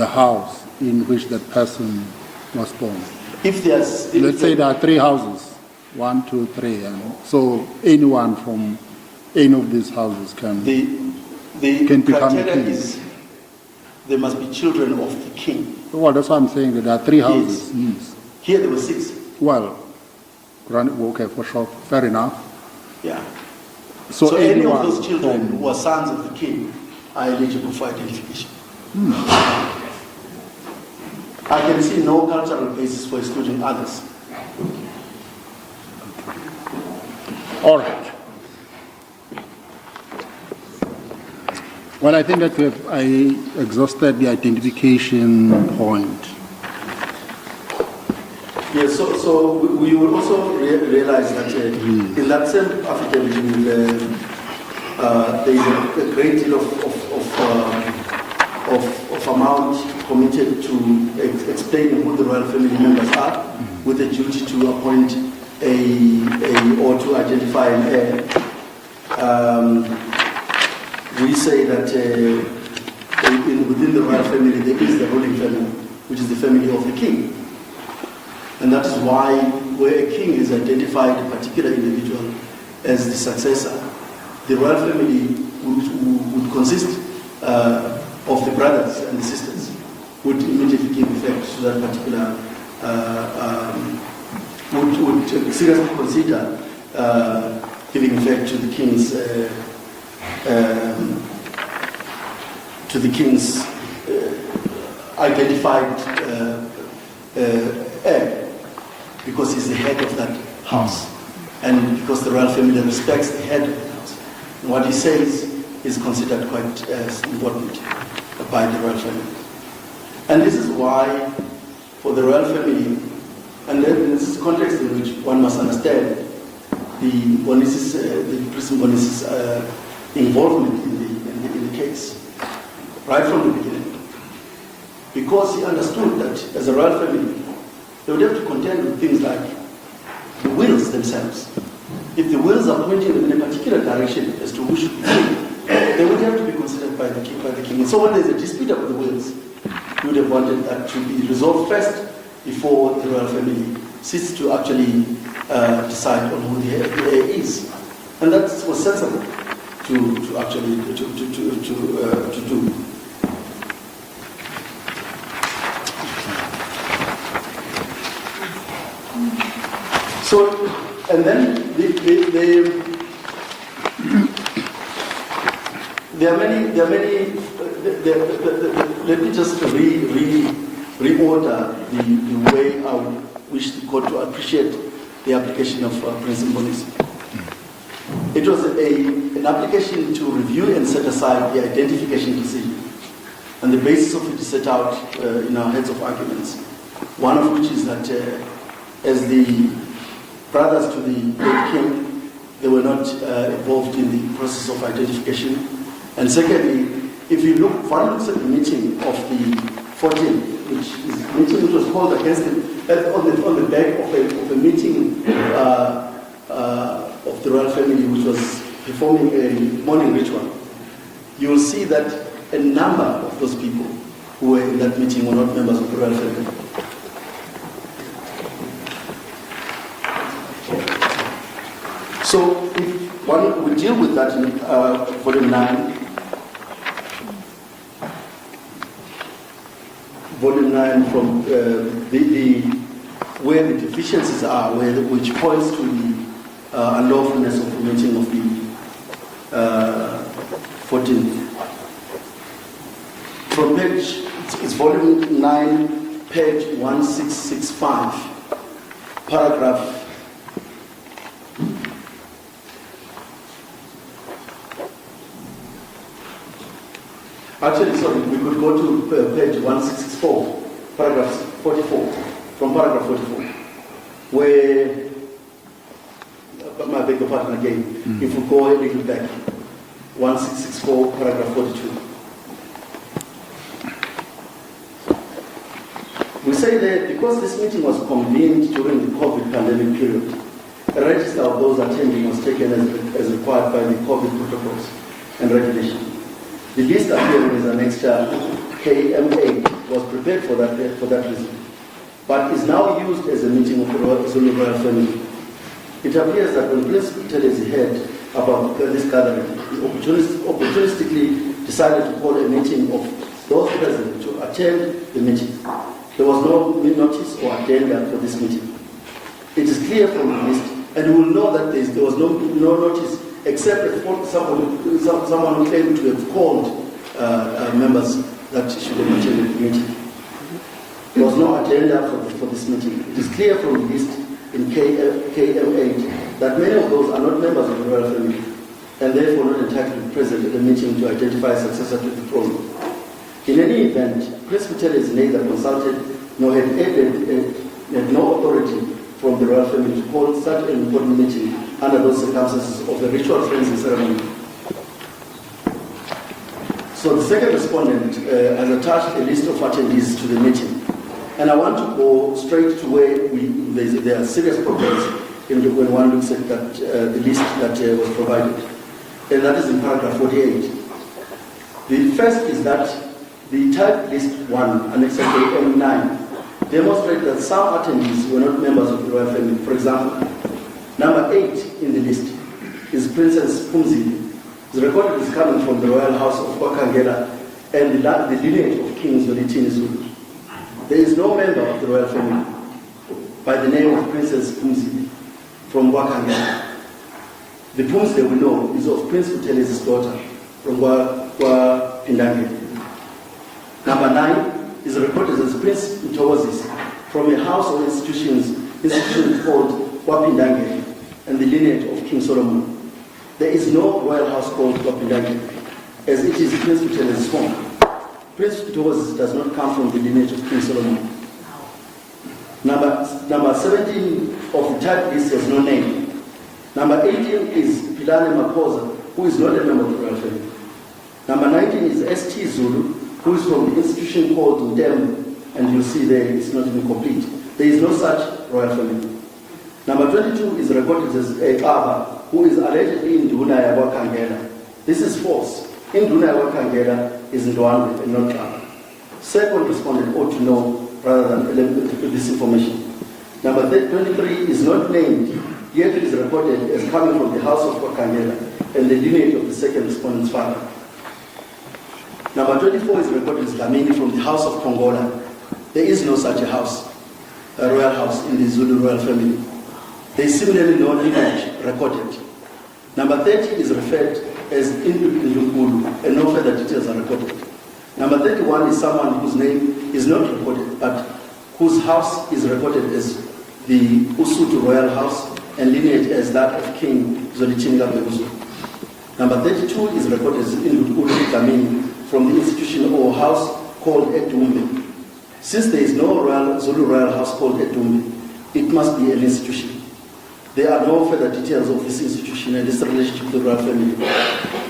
house in which that person was born. if there's Let's say there are 3 houses, 1, 2, 3, and so anyone from any of these houses can. the Can become criteria king. is there must be children of the king. Well, that's why I'm saying that there are 3 houses. Yes. Here there were 6. Well, okay, for sure, fair enough. Yeah. So, So any of anyone those children from- who are sons of the king are eligible for identification. I can see no cultural basis for excluding others. All right. Well, I think that I exhausted the identification point. Yes, so we will also realize that in that same affidavit, there is a great deal of amount committed to explaining who the royal family members are, with the duty to appoint or to identify an heir. We say that within the royal family there is the ruling family, which is the family of the king. And that is why where a king is identified a particular individual as the successor, the royal family would consist of the brothers and the sisters, would immediately give effect to that particular, would seriously consider giving effect to the king's identified heir, because he's the head of that house, and because the royal family respects the head of the house. And what he says is considered quite important by the royal family. And this is why, for the royal family, and then this is the context in which one must understand the President Bonis's involvement in the case, right from the beginning. Because he understood that as a royal family, they would have to contend with things like the wills themselves. If the wills are pointing in a particular direction as to who should be king, they would have to be considered by the king. And so when there's a dispute about the wills, we would have wanted that to be resolved first before the royal family sits to actually decide on who the heir is. And that was sensible to actually to do. So, and then there are many. Let me just reorder the way I wish the court to appreciate the application of President Bonis. It was an application to review and set aside the identification decision, and the basis of it is set out in our heads of arguments. One of which is that as the brothers to the late king, they were not involved in the process of identification. And secondly, if you look, one looks at the meeting of the 14th, which is a meeting which was called against him, on the back of a meeting of the royal family, which was performing a morning ritual. You will see that a number of those people who were in that meeting were not members of the royal family. So if one would deal with that in volume 9, from where the deficiencies are, which points to the unlawfulness of the meeting of the 14th. From page, it's volume 9, page 1665. paragraph Actually, sorry, we could go to page 164, paragraph 44, from paragraph 44, where, I beg your pardon again, if we go a little back, 1664, paragraph 42. We say that because this meeting was convened during the COVID pandemic period, a register of those attending was taken as required by the COVID protocols and regulations. The list appearing as an extra KM8 was prepared for that reason, but is now used as a meeting of the Zulu royal family. It appears that when President Cyril heard about this gathering, he opportunistically decided to call a meeting of those present to attend the meeting. There was no notice or agenda for this meeting. It is clear from the list, and we will know that there was no notice except that someone who claimed to have called members that should have attended the meeting. There was no agenda for this meeting. It is clear from the list in KM8 that many of those are not members of the royal family and therefore not entitled to be present at the meeting to identify a successor to the throne. In any event, President Cyril is neither consulted nor had no authority from the royal family to call such an important meeting under those circumstances of the ritual cleansing ceremony. So the second respondent has attached a list of attendees to the meeting. And I want to go straight to where there are serious problems when one looks at that, the list that was provided. And that is in paragraph 48. The first is that the type list 1, Annex M9, demonstrates that some attendees were not members of the royal family. For example, number 8 in the list is Princess Pumzile. The record is coming from the royal house of Wakangela and the lineage of King Misuzulu. There is no member of the royal family by the name of Princess Pumzile from Wakangela. The Pumzile we know is of Prince Utele's daughter from Wapindange. Number 9 is recorded as Prince Utawazis from a house or institution called Wapindange and the lineage of King Solomon. There is no royal house called Wapindange, as it is Prince Utele's home. Prince Utawazis does not come from the lineage of King Solomon. Number 17 of the type list has no name. Number 18 is Pilane Maposa, who is not a member of the royal family. Number 19 is ST Zulu, who is from the institution called Ndem, and you'll see there it's not even complete. There is no such royal family. Number 22 is recorded as Ekaba, who is allegedly in Nduna ya Wakangela. This is false. In Nduna ya Wakangela is Ndwandwe and not Kaba. Second respondent ought to know rather than this information. Number 23 is not named, yet it is recorded as coming from the house of Wakangela and the lineage of the second respondent's father. Number 24 is recorded as Gamini from the house of Kongola. There is no such a house, a royal house in the Zulu royal family. There is similarly no lineage recorded. Number 30 is referred as Indukulu, and no further details are recorded. Number 31 is someone whose name is not recorded, but whose house is recorded as the Usutu royal house and lineage as that of King KaZwelithini. Number 32 is recorded as Indukulu Gamini from the institution or house called Edumbe. Since there is no Zulu royal house called Edumbe, it must be an institution. There are no further details of this institution and its relationship to the royal family.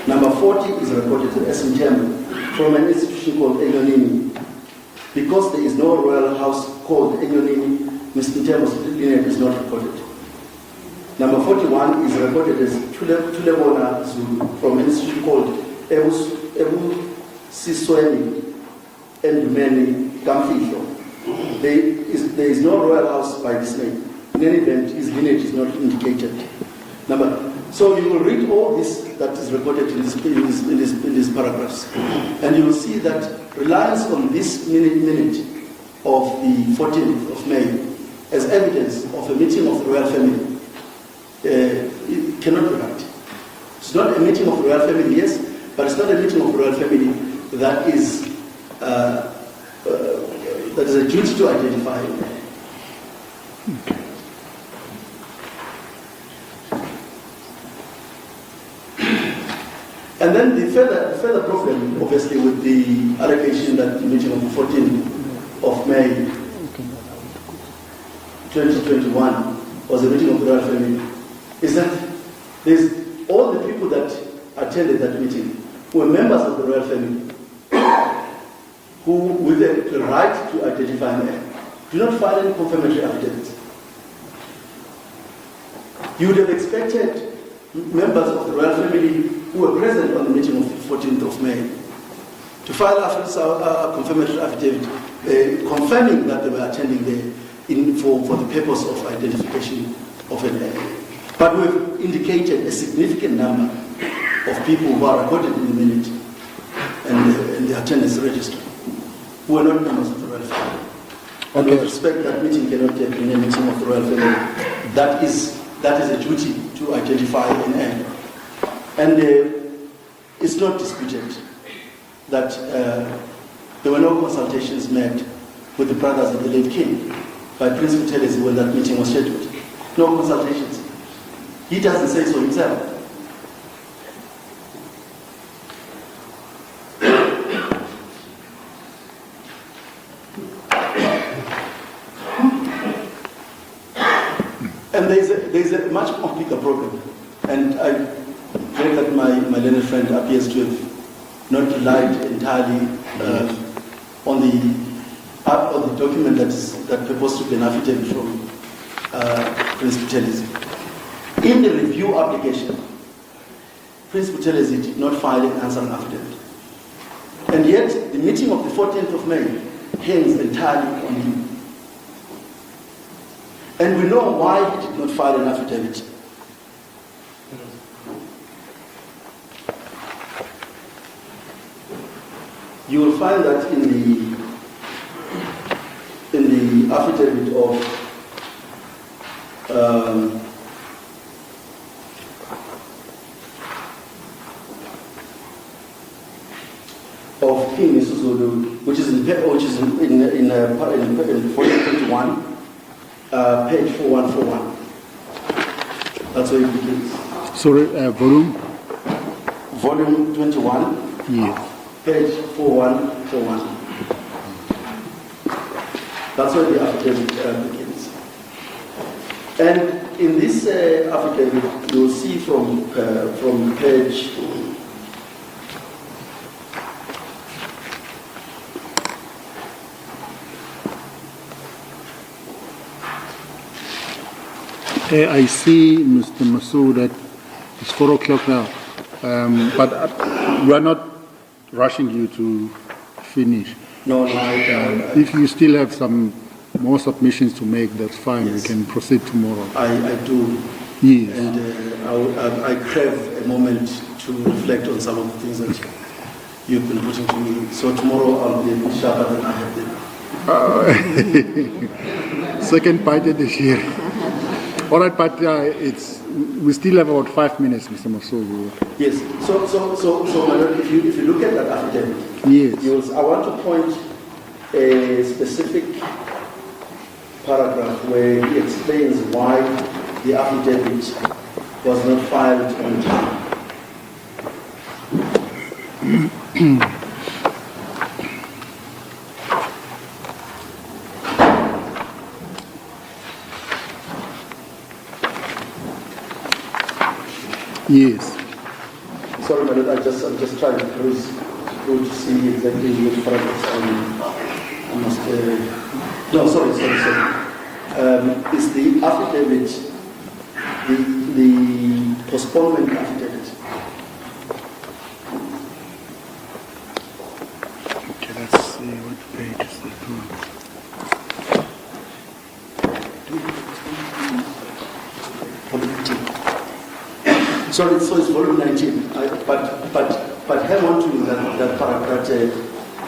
Number 40 is recorded as Mtembe from an institution called Enyonini. Because there is no royal house called Enyonini, Mr. Mtembe's lineage is not recorded. Number 41 is recorded as Tulebona Zulu from an institution called Ebu Sisweni and Gamfihlo. There is no royal house by this name. In any event, his lineage is not indicated. So you will read all this that is recorded in these paragraphs, and you will see that reliance on this minute of the 14th of May as evidence of a meeting of the royal family it cannot be right. It's not a meeting of the royal family, yes, but it's not a meeting of the royal family that is a duty to identify. And then the further problem, obviously, with the allegation that the meeting of the 14th of May 2021 was a meeting of the royal family, is that there's all the people that attended that meeting were members of the royal family who, with the right to identify them, do not file any confirmatory affidavits. You would have expected members of the royal family who were present on the meeting of the 14th of May to file a confirmatory affidavit confirming that they were attending there for the purpose of identification of an heir. But we've indicated a significant number of people who are recorded in the minute and the attendance register who are not members of the royal family. And with respect, that meeting cannot have been a meeting of the royal family. That is a duty to identify an heir. And it's not disputed that there were no consultations made with the brothers of the late king by Prince Buthelezi when that meeting was scheduled. No consultations. He doesn't say so himself. And there's a much more bigger problem. And I hope that my learned friend appears to have not relied entirely on the document that purports to be an affidavit from Prince Buthelezi. In the review application, Prince Buthelezi did not file an answering affidavit. And yet, the meeting of the 14th of May hangs entirely on him. And we know why he did not file an affidavit. You will find that in the affidavit of King Misuzulu, which is in volume 21, page 4141. That's where it begins. Sorry, volume? Volume 21. Yes. Page 4141. That's where the affidavit begins. And in this affidavit, you'll see from page I see, Mr. Masood, that it's 4 o'clock now, but we are not rushing you to finish. No, if you still have some more submissions to make, that's fine. Yes. We can proceed tomorrow. I do. Yes. And I crave a moment to reflect on some of the things that you've been putting to me. So tomorrow I'll be a bit sharper than I have been. Second bite of this year. All right, but we still have about 5 minutes, Mr. Masood. Yes. So, my lord, if you look at that affidavit, yes, I want to point a specific paragraph where he explains why the affidavit was not filed on time. Yes. Sorry, my lord, I'm just trying to cruise through to see exactly which paragraphs I must. No, sorry. It's the affidavit, the postponement affidavit. Okay, let's see what page is that one. Sorry, so it's volume 19. But hang on to that paragraph,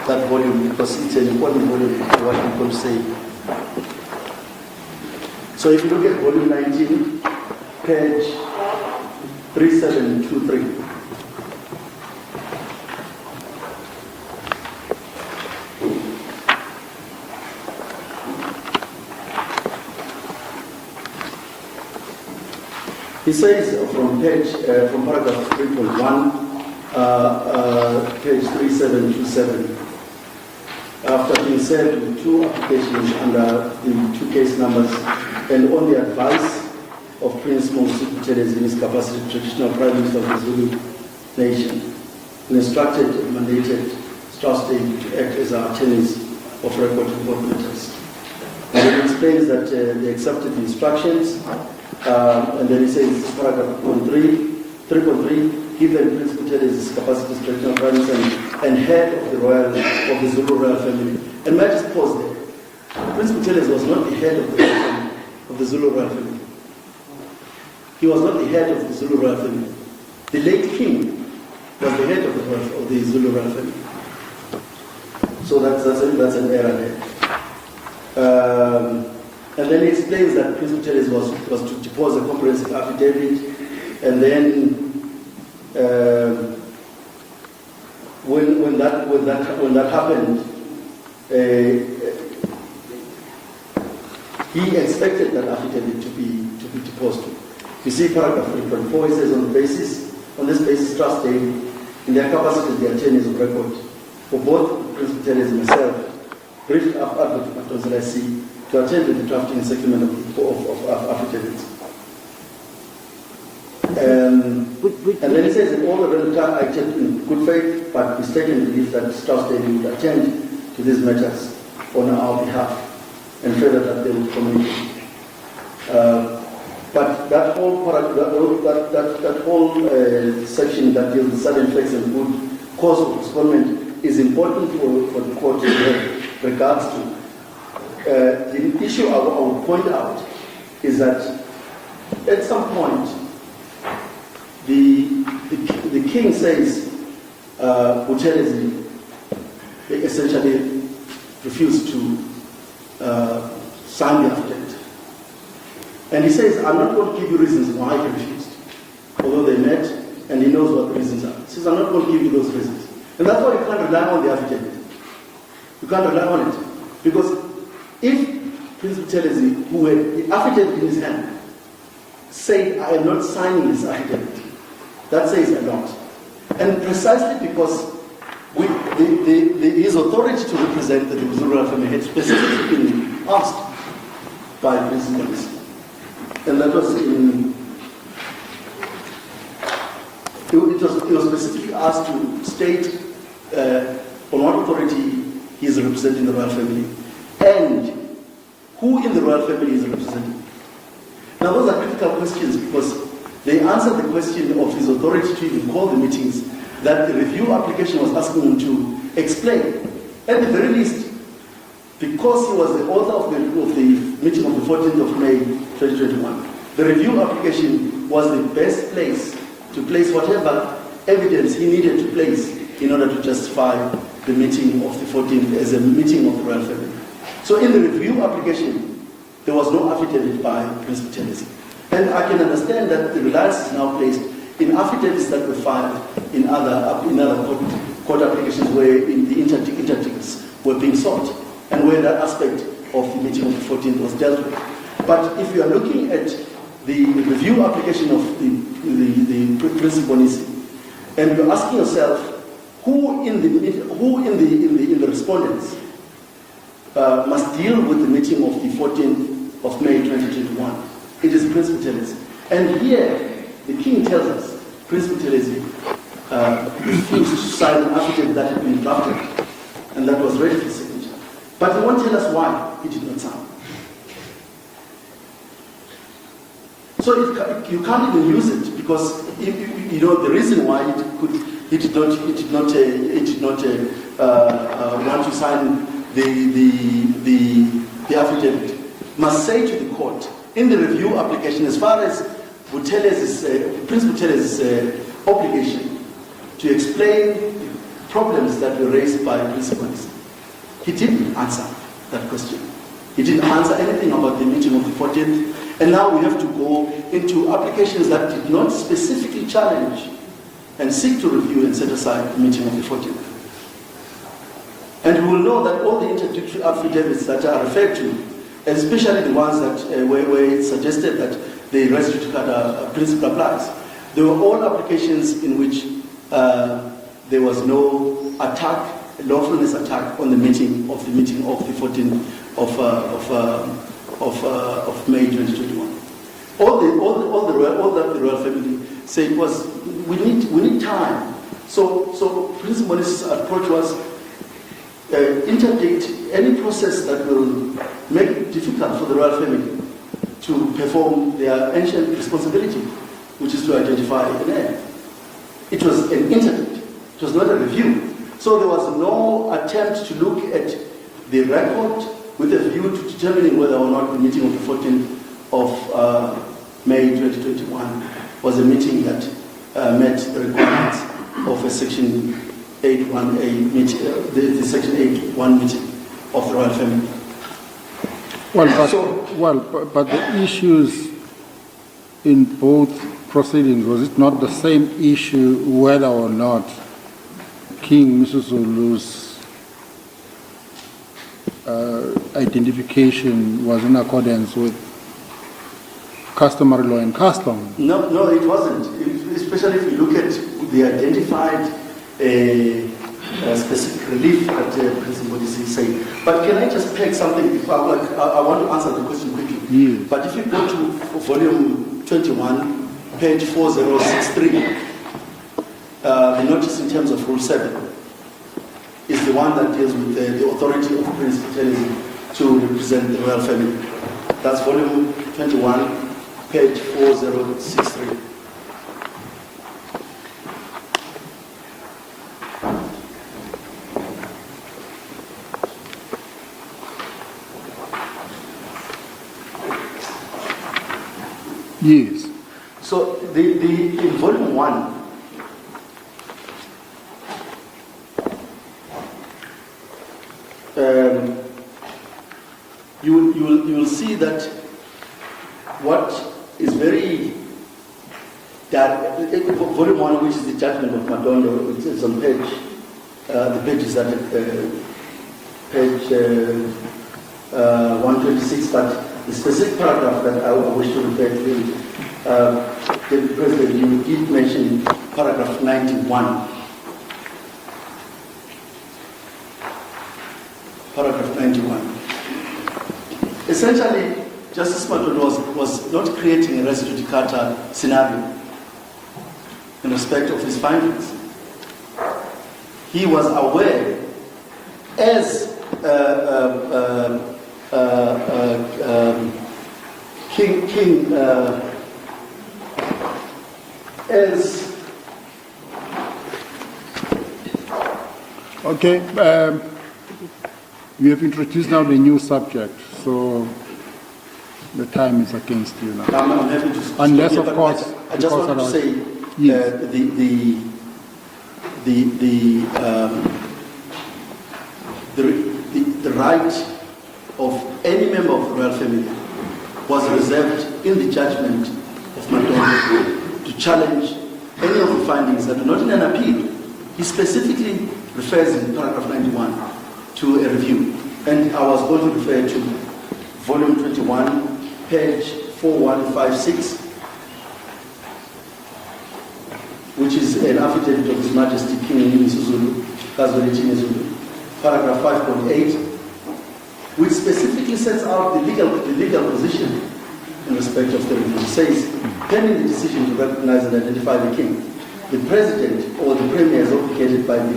that volume, because it's an important volume to what I'm going to say. So if you look at volume 19, page 3723. He says from paragraph 3.1, page 3727. After being served with 2 applications under the 2 case numbers and on the advice of Prince Misuzulu in his capacity as traditional Prime Minister of the Zulu nation, and instructed and mandated Strauss-Day to act as our attorneys of record in both matters. And he explains that they accepted the instructions, and then he says, paragraph 3.3, given Prince Buteles' capacity as traditional Prime Minister and head of the Zulu royal family. And may I just pause there? Prince Buteles was not the head of the royal family, of the Zulu royal family. He was not the head of the Zulu royal family. The late king was the head of the Zulu royal family. So that's an error there. And then he explains that Prince Buteles was to depose a comprehensive affidavit, and then when that happened, he expected that affidavit to be deposed to. You see paragraph 3.4, it says on this basis, Trust-Day, in their capacity as the attorneys of record, for both Prince Buteles and myself, briefed Advocate Matozela to attend to the drafting and settlement of affidavits. And then he says that all the relevant acted in good faith, but mistaken belief that Strauss-Day would attend to these matters on our behalf, and further that they would communicate. But that whole section that deals with sudden effects and good cause of postponement is important for the court to have regards to. The issue I would point out is that at some point the king says Buteles essentially refused to sign the affidavit. And he says, I'm not going to give you reasons why he refused. Although they met, and he knows what the reasons are. He says, I'm not going to give you those reasons. And that's why you can't rely on the affidavit. You can't rely on it. Because if Prince Buteles, who had the affidavit in his hand, said, I am not signing this affidavit, that says a lot. And precisely because his authority to represent the Zulu royal family had specifically been asked by Prince Buteles. And that was he was specifically asked to state on what authority he is representing the royal family and who in the royal family is representing. Now those are critical questions because they answer the question of his authority to even call the meetings that the review application was asking him to explain. At the very least, because he was the author of the meeting of the 14th of May 2021, the review application was the best place to place whatever evidence he needed to place in order to justify the meeting of the 14th as a meeting of the royal family. So in the review application, there was no affidavit by Prince Buteles. And I can understand that the reliance is now placed in affidavits that were filed in other court applications where in the interdicts were being sought, and where that aspect of the meeting of the 14th was dealt with. But if you are looking at the review application of the Prince Bonisi, and you're asking yourself, who in the respondents must deal with the meeting of the 14th of May 2021? It is Prince Buteles. And here, the king tells us, Prince Buteles refused to sign an affidavit that had been drafted, and that was ready for signature. But he won't tell us why he did not sign. So you can't even use it because the reason why he did not want to sign the affidavit must say to the court in the review application, as far as Prince Buteles' obligation to explain the problems that were raised by principals, he didn't answer that question. He didn't answer anything about the meeting of the 14th. And now we have to go into applications that did not specifically challenge and seek to review and set aside the meeting of the 14th. And we will know that all the interdictory affidavits that are referred to, especially the ones that where it suggested that the res judicata principle applies, they were all applications in which there was no attack, lawfulness attack on the meeting of the 14th of May 2021. All that the royal family said was, we need time. So Prince Moni's approach was interdict any process that will make it difficult for the royal family to perform their ancient responsibility, which is to identify an heir. It was an interdict. It was not a review. So there was no attempt to look at the record with a view to determining whether or not the meeting of the 14th of May 2021 was a meeting that met the requirements of a Section 8.1a meeting, the Section 8.1 meeting of the royal family. But the issues in both proceedings, was it not the same issue whether or not King Misuzulu's identification was in accordance with customary law and custom? No, it wasn't. Especially if you look at the identified specific relief that President Modise is saying. But can I just pick something? I want to answer the question quickly. Yes. But if you go to volume 21, page 4063, the notice in terms of Rule 7 is the one that deals with the authority of Prince Paternity to represent the royal family. That's volume 21, page 4063. Yes. So in volume 1, you will see that what is very volume 1, which is the judgment of Madondo, it's on page the page is at page 126, but the specific paragraph that I wish to refer to, the President, you did mention paragraph 91. Paragraph 91. Essentially, Justice Madondo was not creating a res judicata scenario in respect of his findings. He was aware, as Okay, we have introduced now the new subject, so the time is against you now. I'm happy to Unless, here, of course, I just want to say yes. The right of any member of the royal family was reserved in the judgment of Madondo to challenge any of the findings that are not in an appeal. He specifically refers in paragraph 91 to a review. And I was going to refer to volume 21, page 4156, which is an affidavit of His Majesty King Misuzulu, kaZwelithini, paragraph 5.8, which specifically sets out the legal position in respect of the review. It says, pending the decision to recognize and identify the king, the president or the premier is obligated by the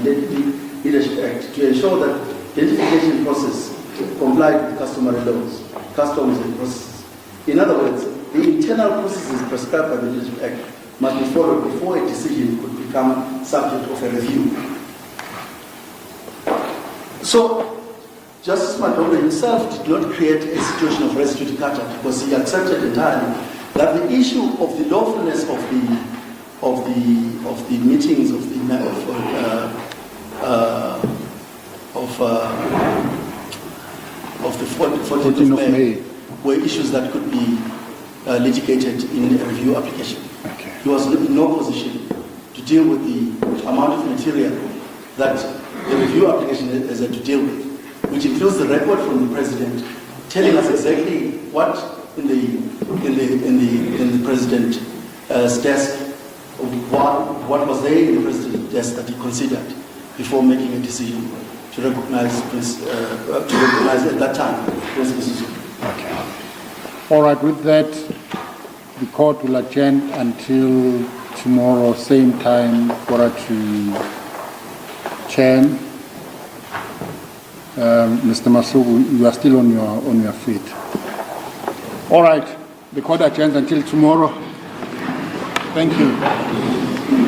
Leadership Act to ensure that the identification process complied with customary laws, customs and processes. In other words, the internal processes prescribed by the Leadership Act must be followed before a decision could become subject of a review. So, Justice Madondo himself did not create a situation of res judicata because he accepted entirely that the issue of the lawfulness of the meetings of the 14th of May were issues that could be litigated in a review application. Okay. He was in no position to deal with the amount of material that the review application has had to deal with, which includes the record from the president telling us exactly what in the president's desk, what was there in the president's deaths that he considered before making a decision to recognize at that time Prince Misuzulu. Okay. All right, with that, the court will adjourn until tomorrow, same time, 10:45. Mr. Masuku, you are still on your feet. All right, the court adjourns until tomorrow. Thank you.